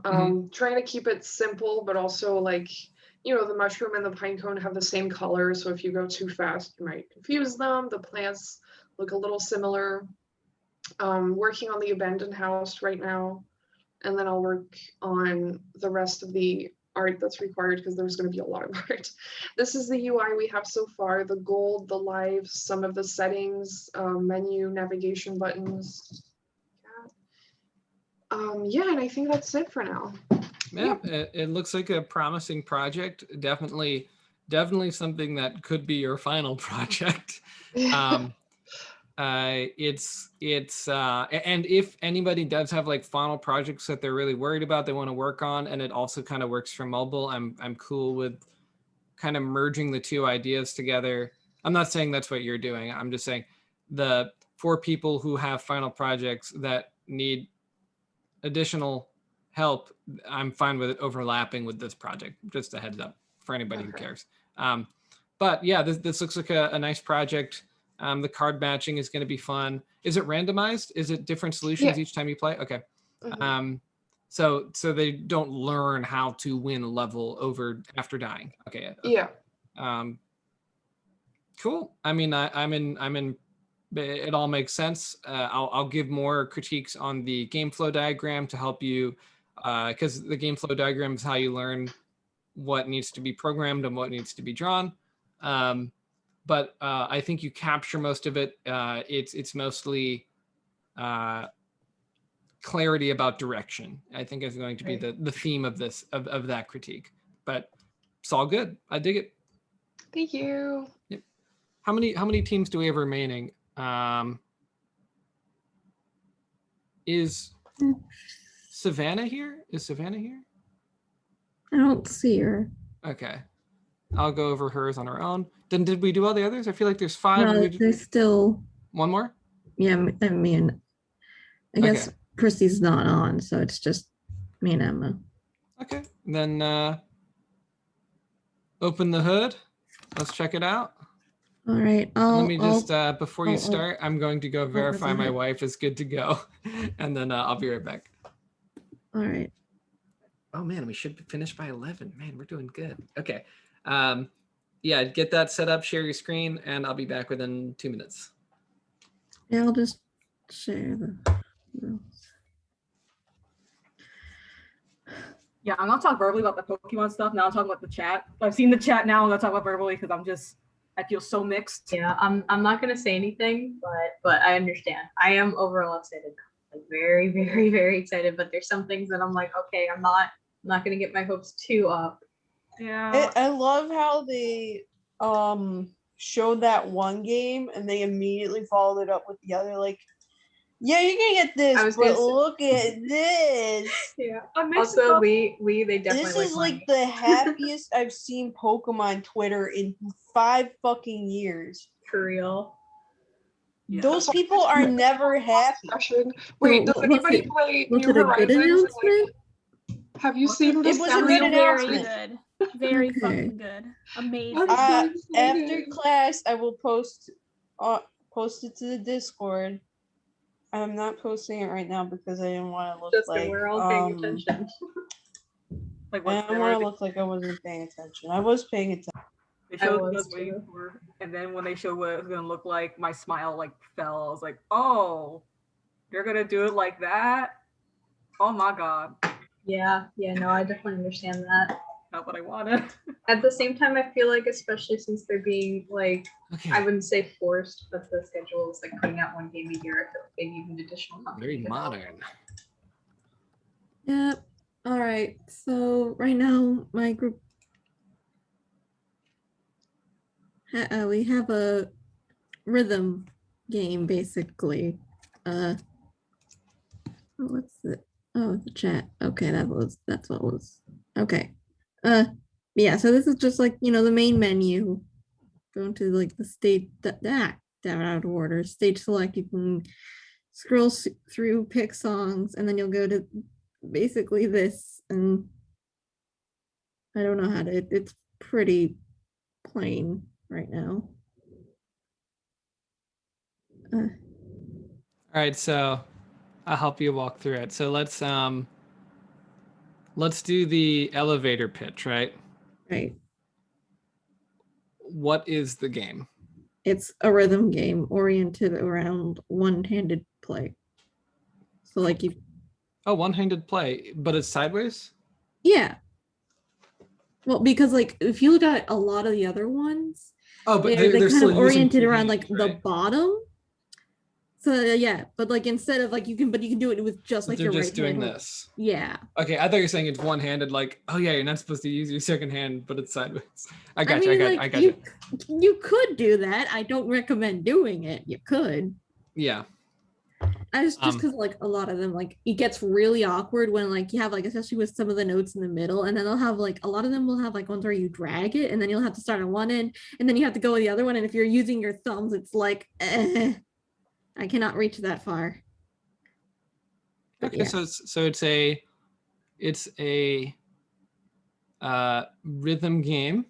Trying to keep it simple, but also like, the mushroom and the pinecone have the same color. So if you go too fast, you might confuse them. The plants look a little similar. Working on the abandoned house right now. And then I'll work on the rest of the art that's required, because there's going to be a lot of art. This is the UI we have so far: the gold, the lives, some of the settings, menu, navigation buttons. Yeah, and I think that's it for now. Yeah, it looks like a promising project. Definitely something that could be your final project. And if anybody does have like final projects that they're really worried about, they want to work on, and it also kind of works for mobile, I'm cool with kind of merging the two ideas together. I'm not saying that's what you're doing. I'm just saying for people who have final projects that need additional help, I'm fine with it overlapping with this project. Just a heads up for anybody who cares. But yeah, this looks like a nice project. The card matching is going to be fun. Is it randomized? Is it different solutions each time you play? Okay. So they don't learn how to win a level over after dying. Okay. Yeah. Cool. I mean, I'm in. It all makes sense. I'll give more critiques on the game flow diagram to help you, because the game flow diagram is how you learn what needs to be programmed and what needs to be drawn. But I think you capture most of it. It's mostly clarity about direction, I think, is going to be the theme of this of that critique. But it's all good. I dig it. Thank you. Yep. How many teams do we have remaining? Is Savannah here? Is Savannah here? I don't see her. Okay. I'll go over hers on her own. Then did we do all the others? I feel like there's 5. No, there's still one more? Yeah, I mean, I guess Christy's not on, so it's just me and Emma. Okay. Then open the hood. Let's check it out. All right. Let me just, before you start, I'm going to go verify my wife is good to go. And then I'll be right back. All right. Oh man, we should finish by 11. Man, we're doing good. Okay. Yeah, get that set up, share your screen, and I'll be back within 2 minutes. Yeah, I'll just share the. Yeah, I'm gonna talk verbally about the Pokemon stuff. Now I'm talking about the chat. I've seen the chat now. I'm gonna talk about verbally because I feel so mixed. Yeah, I'm not gonna say anything, but I understand. I am overall excited, like very, very, very excited. But there's some things that I'm like, okay, I'm not gonna get my hopes too up. Yeah. I love how they showed that one game and they immediately followed it up with the other. Like, yeah, you're gonna get this, but look at this. Yeah. Also, they definitely. This is like the happiest I've seen Pokemon Twitter in 5 fucking years. For real. Yeah. Those people are never happy. Wait, does anybody play New Horizons? Have you seen this? It was a good announcement. Good. Very fucking good. Amazing. After class, I will post it to the Discord. I'm not posting it right now because I didn't want to look like we're all paying attention. I didn't want to look like I wasn't paying attention. I was paying attention. They showed what I was waiting for, and then when they showed what it was gonna look like, my smile like fell. I was like, "Oh, they're gonna do it like that? Oh my god!" Yeah, no, I definitely understand that. Not what I wanted. At the same time, I feel like, especially since they're being like, I wouldn't say forced, but the schedule is like putting out 1 game a year. I feel like they need an additional month. Very modern. Yep. All right. So right now, my group, we have a rhythm game basically. What's it? Oh, the chat. Okay, that's what was. Okay. Yeah, so this is just like, the main menu. Go into like the stage out of order. Stage select, you can scroll through, pick songs, and then you'll go to basically this, and I don't know how to, it's pretty plain right now. All right, so I'll help you walk through it. So let's do the elevator pitch, right? Right. What is the game? It's a rhythm game oriented around one-handed play. So like you. Oh, one-handed play, but it's sideways? Yeah. Well, because like if you look at a lot of the other ones, but they're kind still of oriented around hands, like right? the bottom. So yeah, but like instead of like you can do it with just like They're your just right doing hand. this. Yeah. Okay, I thought you were saying it's one-handed, like, oh yeah, you're not supposed to use your second hand, but it's sideways. I got you. I got you. You could do that. I don't recommend doing it. You could. Yeah. I just because like a lot of them like it gets really awkward when like you have like especially with some of the notes in the middle, and then they'll have like a lot of them will have like ones where you drag it and then you'll have to start on one end and then you have to go with the other one, and if you're using your thumbs it's like I cannot reach that far. But Okay, yeah. so it's a rhythm game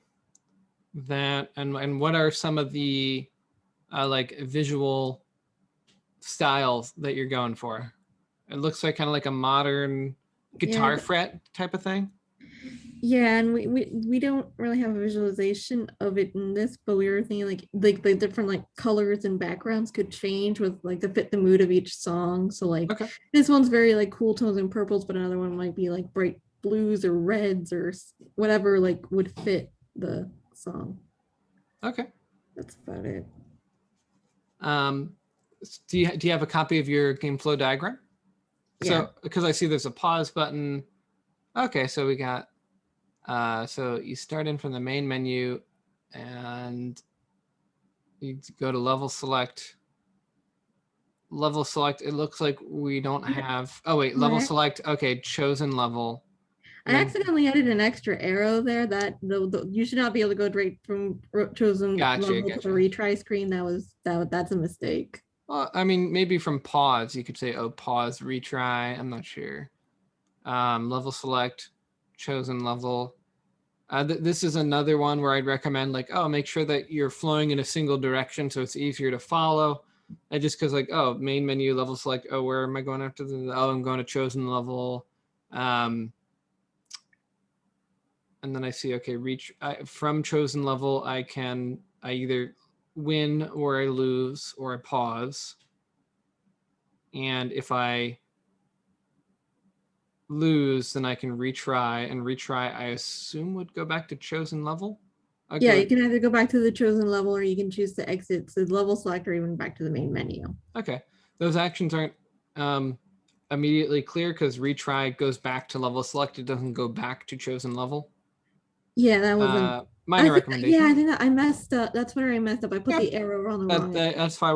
that and what are some of the like visual styles that you're going for? It looks like kind of like a modern guitar fret type of thing. Yeah, and we don't really have a visualization of it in this, but we were thinking like the different like colors and backgrounds could change with like to fit the mood of each song. So like this one's very like cool tones and purples, but another one might be like bright blues or reds or whatever like would fit the song. Okay. That's about it. Do you have a copy of your game flow diagram? Yeah. So because I see there's a pause button. Okay, so we got so you start in from the main menu and you go to level select. Level select, it looks like we don't have, oh wait, level select, okay, chosen level. I accidentally added an extra arrow there that you should not be able to go straight from chosen level to the retry screen. That's a mistake. Well, I mean, maybe from pause, you could say, oh, pause, retry. I'm not sure. Level select, chosen level. This is another one where I'd recommend like, oh, make sure that you're flowing in a single direction so it's easier to follow. And just because like, oh, main menu, level select, oh, where am I going after the, oh, I'm going to chosen level. And then I see, okay, from chosen level, I either win or I lose or I pause. And if I lose, then I can retry, and retry, I assume would go back to chosen level. Yeah, you can either go back to the chosen level or you can choose to exit the level select or even back to the main menu. Okay, those actions aren't immediately clear because retry goes back to level select. It doesn't go back to chosen level. Yeah, that was a minor recommendation. Yeah, I think I messed up. That's where I messed up. I put the arrow on the wrong. That's why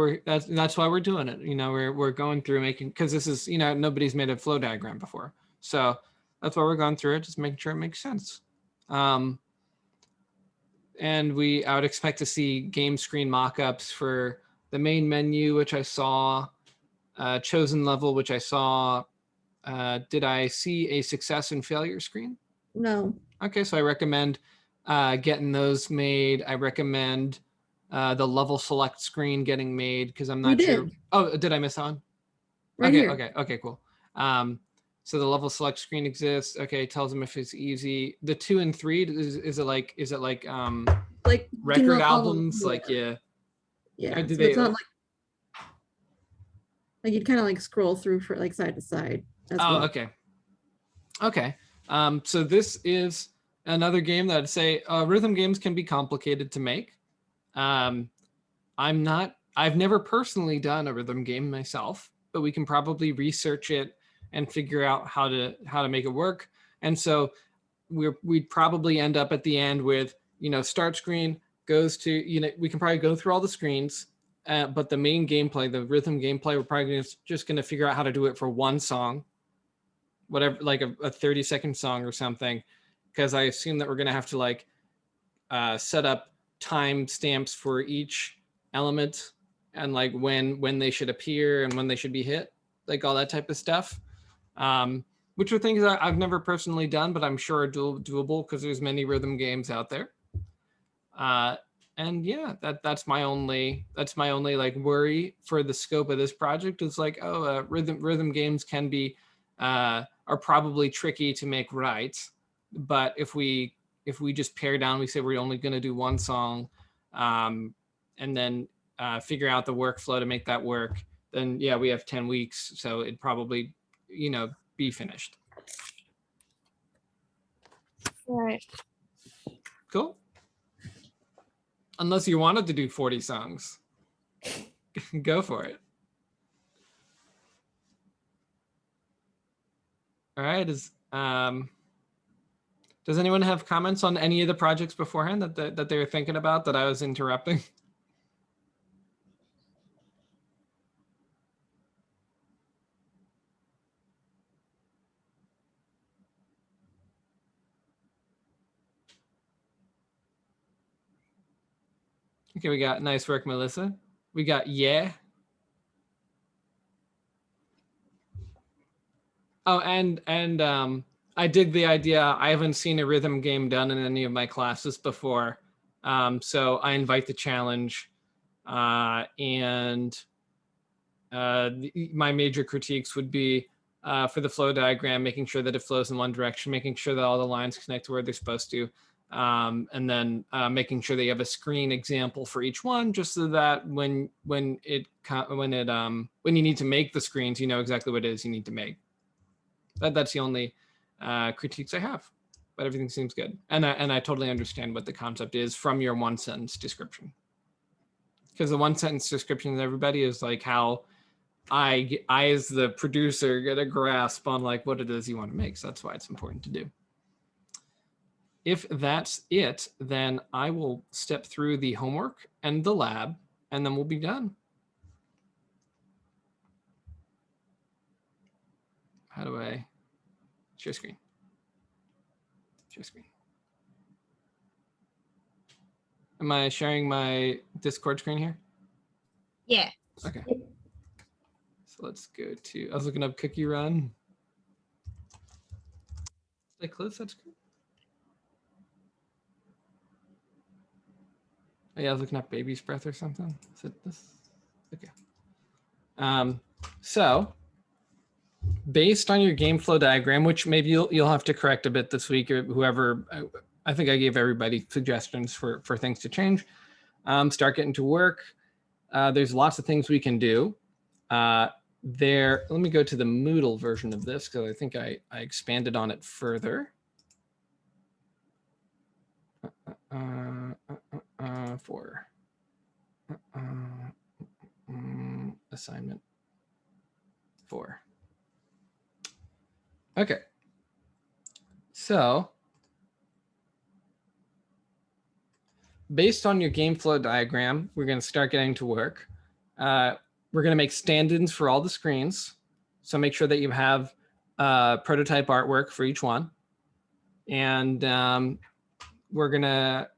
we're doing it. You know, we're going through making, because this is, you know, nobody's made a flow diagram before, so that's why we're going through it, just making sure it makes sense. And I would expect to see game screen mockups for the main menu, which I saw, chosen level, which I saw. Did I see a success and failure screen? No. Okay, so I recommend getting those made. I recommend the level select screen getting made because I'm not sure. Oh, did I miss on? Right okay, here. okay, cool. So the level select screen exists. Okay, it tells them if it's easy. The 2 and 3 is it like record albums? Like yeah. Yeah. So it's not like you'd kind of like scroll through for like side to side. Oh, okay. Okay. So this is another game that I'd say rhythm games can be complicated to make. I've never personally done a rhythm game myself, but we can probably research it and figure out how to make it work. And so we'd probably end up at the end with, you know, start screen goes to, you know, we can probably go through all the screens, but the main gameplay, the rhythm gameplay, we're probably just going to figure out how to do it for one song, whatever, like a 30-second song or something, because I assume that we're going to have to like set up time stamps for each element and like when they should appear and when they should be hit, like all that type of stuff, which are things that I've never personally done, but I'm sure are doable because there's many rhythm games out there. And yeah, that's my only like worry for the scope of this project is like, oh, rhythm games can be are probably tricky to make right, but if we just pare down, we say we're only going to do one song, and then figure out the workflow to make that work, then yeah, we have 10 weeks, so it'd probably, you know, be finished. All right. Cool. Unless you wanted to do 40 songs. Go for it. All right. Does anyone have comments on any of the projects beforehand that they were thinking about that I was interrupting? Okay, we got nice work, Melissa. We got yeah. Oh, and I dig the idea. I haven't seen a rhythm game done in any of my classes before, so I invite the challenge. My major critiques would be for the flow diagram, making sure that it flows in one direction, making sure that all the lines connect to where they're supposed to, and then making sure that you have a screen example for each one, just so that when you need to make the screens, you know exactly what it is you need to make. That's the only critiques I have, but everything seems good, and I totally understand what the concept is from your one sentence description, because the one sentence description of everybody is like how I as the producer get a grasp on like what it is you want to make. So that's why it's important to do. If that's it, then I will step through the homework and the lab, and then we'll be done. How do I share screen? Share screen. Am I sharing my Discord screen here? Yeah. Okay. So let's go to, I was looking up Cookie Run. Did I close that screen? Oh, yeah, I was looking up Baby's Breath or something. Is it this? Okay. So based on your game flow diagram, which maybe you'll have to correct a bit this week, or whoever, I think I gave everybody suggestions for things to change. Start getting to work. There's lots of things we can do. Let me go to the Moodle version of this, because I think I expanded on it further. For assignment 4. Okay. So based on your game flow diagram, we're going to start getting to work. We're going to make stand-ins for all the screens. So make sure that you have prototype artwork for each one. And we're going to,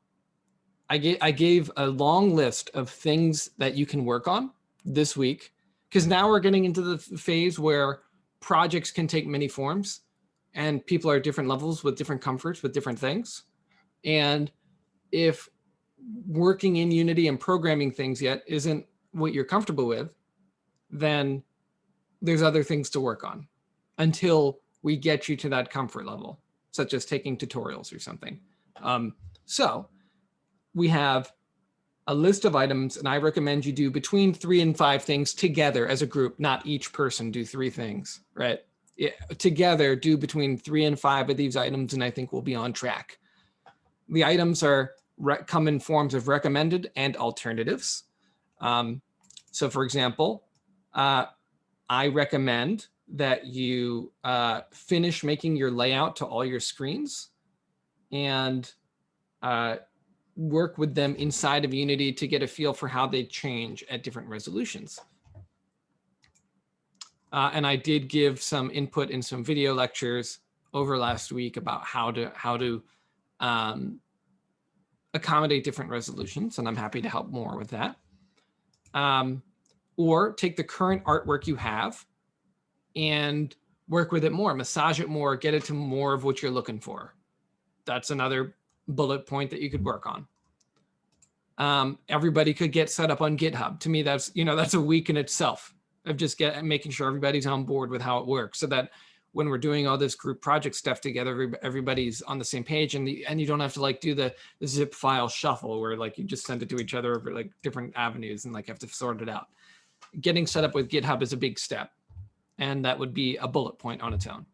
I gave a long list of things that you can work on this week, because now we're getting into the phase where projects can take many forms and people are at different levels with different comforts with different things. And if working in Unity and programming things yet isn't what you're comfortable with, then there's other things to work on until we get you to that comfort level, such as taking tutorials or something. So we have a list of items, and I recommend you do between 3 and 5 things together as a group, not each person do 3 things, right? Together do between 3 and 5 of these items, and I think we'll be on track. The items come in forms of recommended and alternatives. So for example, I recommend that you finish making your layout to all your screens and work with them inside of Unity to get a feel for how they change at different resolutions. And I did give some input in some video lectures over last week about how to accommodate different resolutions, and I'm happy to help more with that. Or take the current artwork you have and work with it more, massage it more, get it to more of what you're looking for. That's another bullet point that you could work on. Everybody could get set up on GitHub. To me, that's a week in itself of just making sure everybody's on board with how it works, so that when we're doing all this group project stuff together, everybody's on the same page, and you don't have to like do the zip file shuffle where like you just send it to each other over like different avenues and like have to sort it out. Getting set up with GitHub is a big step, and that would be a bullet point on its own.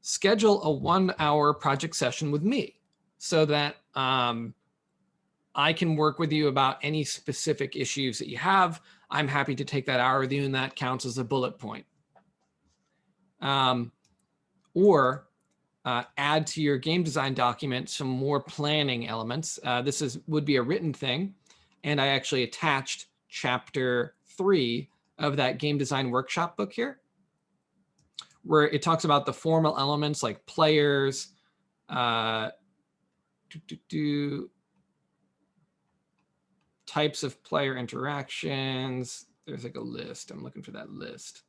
Schedule a 1-hour project session with me so that I can work with you about any specific issues that you have. I'm happy to take that hour with you, and that counts as a bullet point. or add to your game design document some more planning elements. This would be a written thing. And I actually attached chapter 3 of that game design workshop book here, where it talks about the formal elements like players, types of player interactions. There's like a list. I'm looking for that list.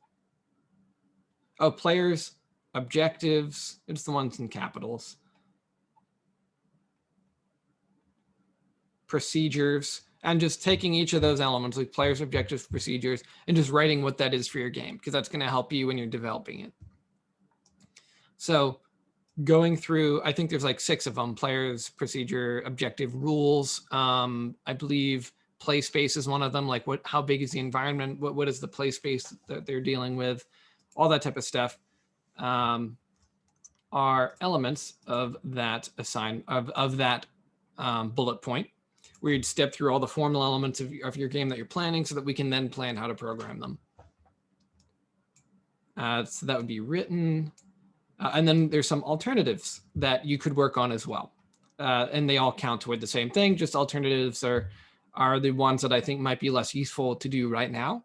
Oh, players, objectives. It's the ones in capitals. Procedures, and just taking each of those elements, like players, objectives, procedures, and just writing what that is for your game, because that's going to help you when you're developing it. So going through, I think there's like 6 of them: players, procedure, objective, rules. I believe play space is one of them. Like how big is the environment? What is the play space that they're dealing with? All that type of stuff are elements of that bullet point, where you'd step through all the formal elements of your game that you're planning so that we can then plan how to program them. So that would be written. And then there's some alternatives that you could work on as well. And they all count toward the same thing. Just alternatives are the ones that I think might be less useful to do right now.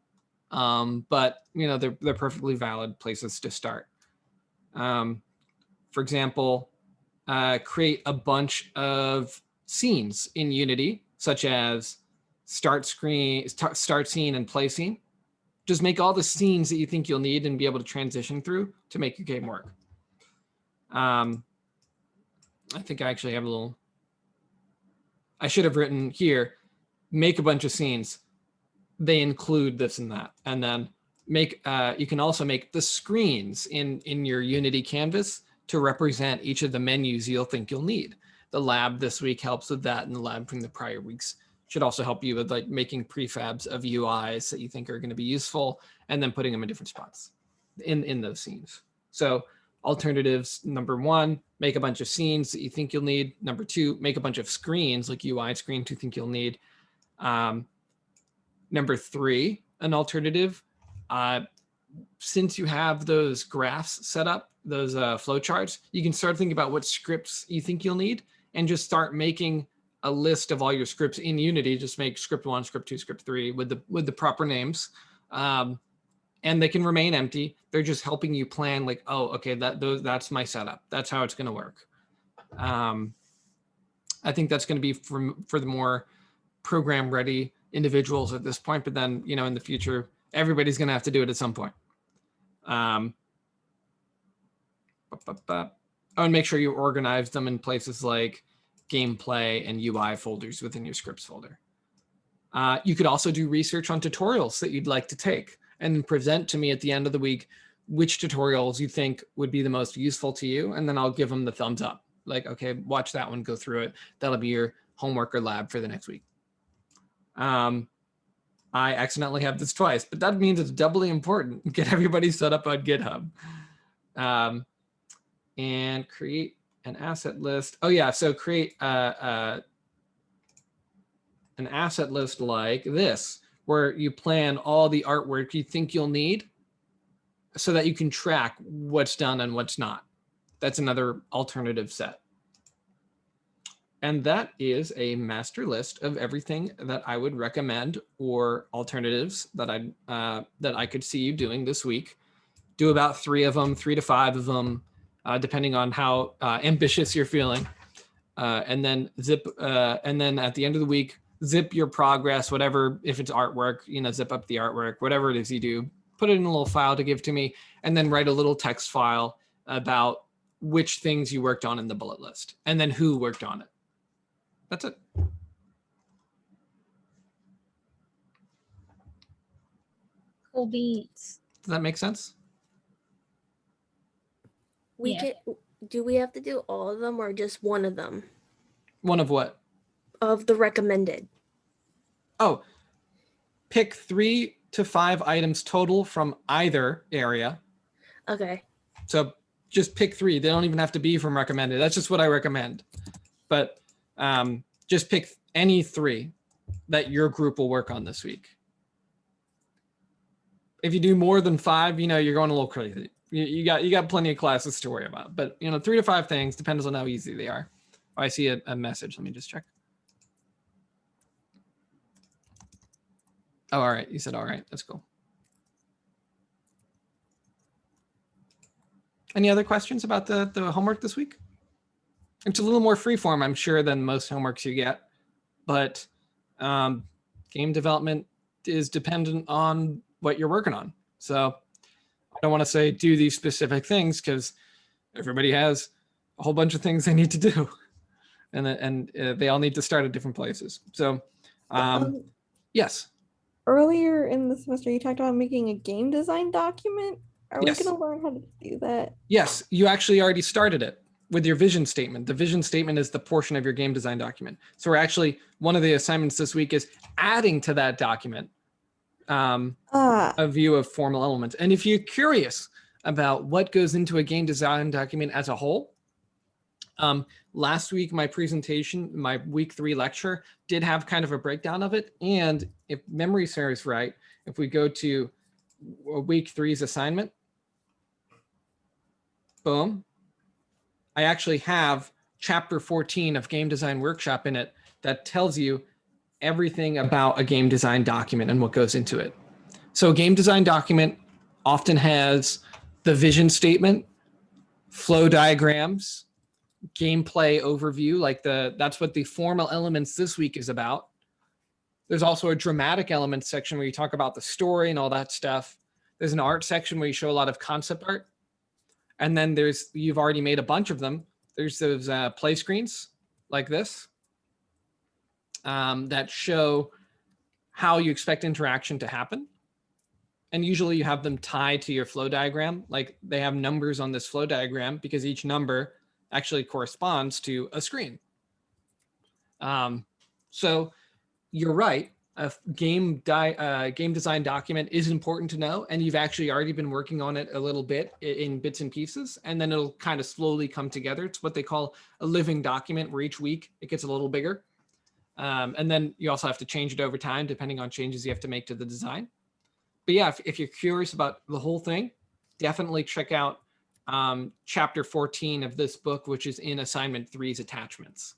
But they're perfectly valid places to start. For example, create a bunch of scenes in Unity, such as start scene and play scene. Just make all the scenes that you think you'll need and be able to transition through to make your game work. I think I actually have I should have written here, make a bunch of scenes. They include this and that. And then you can also make the screens in your Unity canvas to represent each of the menus you'll think you'll need. The lab this week helps with that, and the lab from the prior weeks should also help you with like making prefabs of UIs that you think are going to be useful, and then putting them in different spots in those scenes. So alternatives: number 1, make a bunch of scenes that you think you'll need. Number 2, make a bunch of screens, like UI screens you think you'll need. Number 3, an alternative, since you have those graphs set up, those flowcharts, you can start thinking about what scripts you think you'll need and just start making a list of all your scripts in Unity. Just make script 1, script 2, script 3 with the proper names. And they can remain empty. They're just helping you plan, like, oh, okay, that's my setup. That's how it's going to work. I think that's going to be for the more program ready individuals at this point, but then, in the future, everybody's going to have to do it at some point. And make sure you organize them in places like gameplay and UI folders within your scripts folder. You could also do research on tutorials that you'd like to take and present to me at the end of the week which tutorials you think would be the most useful to you. And then I'll give them the thumbs up. Like, okay, watch that one, go through it. That'll be your homework or lab for the next week. I accidentally have this twice, but that means it's doubly important. Get everybody set up on GitHub. And create an asset list. Oh yeah, so create an asset list like this, where you plan all the artwork you think you'll need so that you can track what's done and what's not. That's another alternative set. And that is a master list of everything that I would recommend, or alternatives that I could see you doing this week. Do about 3 of them, 3 to 5 of them, depending on how ambitious you're feeling. And then and then at the end of the week, zip your progress, whatever, if it's artwork, zip up the artwork, whatever it is you do, put it in a little file to give to me, and then write a little text file about which things you worked on in the bullet list, and then who worked on it. That's it. Cool beans. Does that make sense? Do we have to do all of them or just one of them? One of what? Of the recommended. Oh, pick 3 to 5 items total from either area. Okay. So just pick 3. They don't even have to be from recommended. That's just what I recommend. But just pick any 3 that your group will work on this week. If you do more than 5, you're going a little crazy. You got plenty of classes to worry about, but 3 to 5 things depends on how easy they are. Oh, I see a message. Let me just check. Oh, all right. You said all right. That's cool. Any other questions about the homework this week? It's a little more freeform, I'm sure, than most homeworks you get, but game development is dependent on what you're working on. So I don't want to say do these specific things because everybody has a whole bunch of things they need to do, and they all need to start at different places. So yes. Earlier in the semester, you talked about making a game design document. Are Yes. we going to learn how to do that? Yes, you actually already started it with your vision statement. The vision statement is the portion of your game design document. So we're actually, one of the assignments this week is adding to that document a view of formal elements. And if you're curious about what goes into a game design document as a whole, last week, my presentation, my week 3 lecture did have kind of a breakdown of it. And if memory serves right, if we go to week 3's assignment, boom, I actually have chapter 14 of game design workshop in it that tells you everything about a game design document and what goes into it. So a game design document often has the vision statement, flow diagrams, gameplay overview, like that's what the formal elements this week is about. There's also a dramatic elements section where you talk about the story and all that stuff. There's an art section where you show a lot of concept art. And then you've already made a bunch of them. There's those play screens like this that show how you expect interaction to happen. And usually you have them tied to your flow diagram. Like they have numbers on this flow diagram because each number actually corresponds to a screen. So you're right. A game design document is important to know, and you've actually already been working on it a little bit in bits and pieces, and then it'll kind of slowly come together. It's what they call a living document, where each week it gets a little bigger. And then you also have to change it over time, depending on changes you have to make to the design. But yeah, if you're curious about the whole thing, definitely check out chapter 14 of this book, which is in assignment 3's attachments.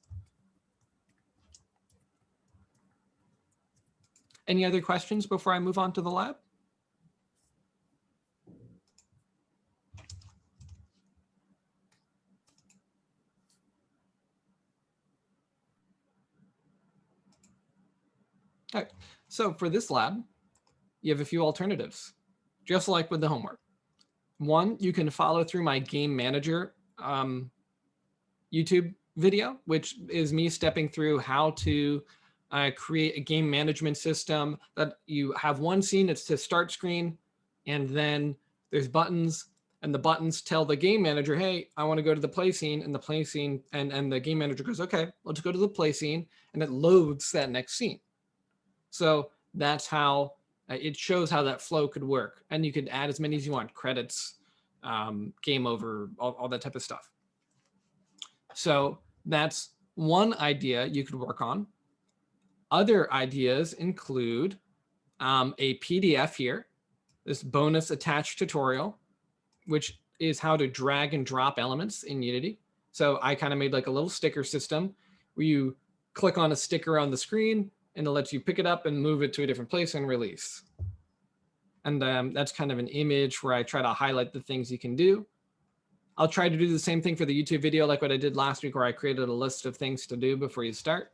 Any other questions before I move on to the lab? All right, so for this lab, you have a few alternatives, just like with the homework. One, you can follow through my game manager YouTube video, which is me stepping through how to create a game management system that you have one scene, it's the start screen, and then there's buttons, and the buttons tell the game manager, hey, I want to go to the play scene, and the play scene, and the game manager goes, okay, let's go to the play scene, and it loads that next scene. So that's how it shows how that flow could work. And you could add as many as you want, credits, game over, all that type of stuff. So that's one idea you could work on. Other ideas include a PDF here, this bonus attached tutorial, which is how to drag and drop elements in Unity. So I kind of made like a little sticker system where you click on a sticker on the screen and it lets you pick it up and move it to a different place and release. And that's kind of an image where I try to highlight the things you can do. I'll try to do the same thing for the YouTube video like what I did last week, where I created a list of things to do before you start.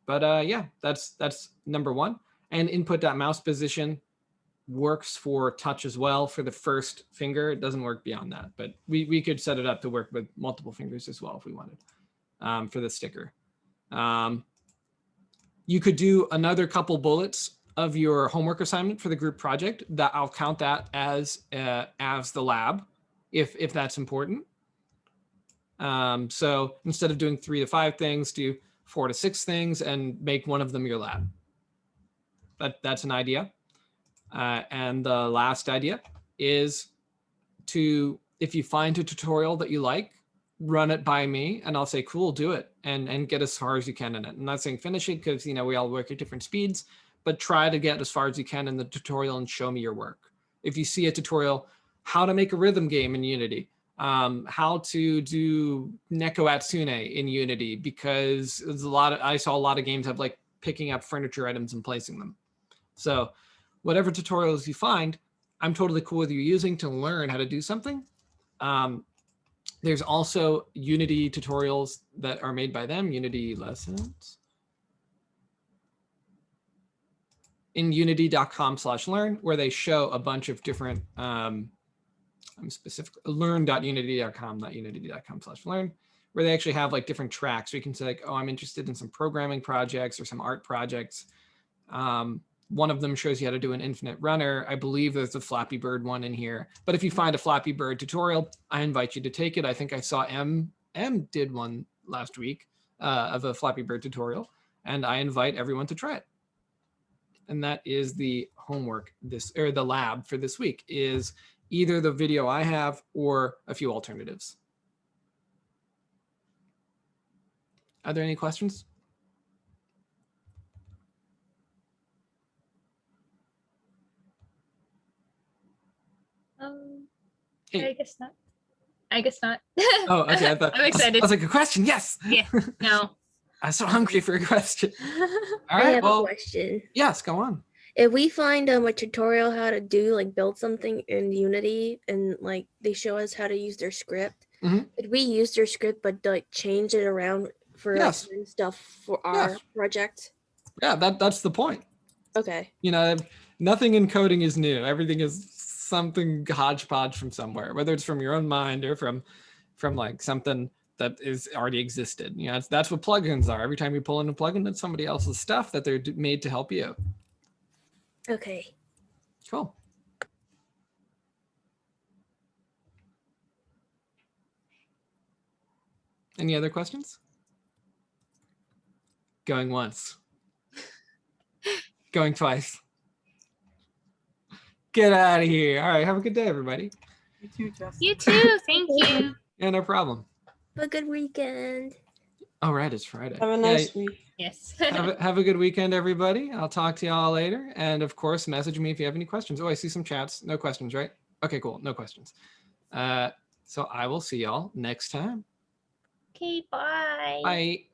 But yeah, that's number one. And input.mouse position works for touch as well for the first finger. It doesn't work beyond that, but we could set it up to work with multiple fingers as well if we wanted for the sticker. You could do another couple bullets of your homework assignment for the group project. That I'll count that as the lab, if that's important. So instead of doing 3 to 5 things, do 4 to 6 things and make one of them your lab. That's an idea. And the last idea is to, if you find a tutorial that you like, run it by me and I'll say, cool, do it and get as far as you can in it. I'm not saying finish it because, you know, we all work at different speeds, but try to get as far as you can in the tutorial and show me your work. If you see a tutorial how to make a rhythm game in Unity, how to do Neko Atsune in Unity, because there's I saw a lot of games have like picking up furniture items and placing them. So whatever tutorials you find, I'm totally cool with you using to learn how to do something. There's also Unity tutorials that are made by them, Unity lessons. In unity.com/learn, where they show a bunch of different, I'm specific, learn.unity.com, not unity.com/learn, where they actually have like different tracks. So you can say like, oh, I'm interested in some programming projects or some art projects. One of them shows you how to do an infinite runner. I believe there's a Flappy Bird one in here. But if you find a Flappy Bird tutorial, I invite you to take it. I think I saw M did one last week of a Flappy Bird tutorial, and I invite everyone to try it. And that is the homework the lab for this week, is either the video I have or a few alternatives. Are there any questions? Hey. I guess not. I guess not. Oh, okay. I'm excited. I was like, a question, yes. Yeah, no. I'm so hungry for a question. All I right, have well, a question. yes, go on. If we find a tutorial how to do like build something in Unity and like they show us how to use their script, could we use their script but like change it around for like Yes. certain stuff for our Yes. project? Yeah, that's the point. Okay. You know, nothing in coding is new. Everything is something hodgepodge from somewhere, whether it's from your own mind or from like something that is already existed. You know, that's what plugins are. Every time you pull in a plugin, it's somebody else's stuff that they're made to help you. Okay. Cool. Any other questions? Going once. Going twice. Get out of here. All right, have a good day, everybody. You too, Jess. You too. Thank you. Yeah, no problem. Have a good weekend. All right, it's Friday. Have a nice week. Yes. Have a good weekend, everybody. I'll talk to y'all later. And of course, message me if you have any questions. Oh, I see some chats. No questions, right? Okay, cool. No questions. So I will see y'all next time. Okay, bye. Bye.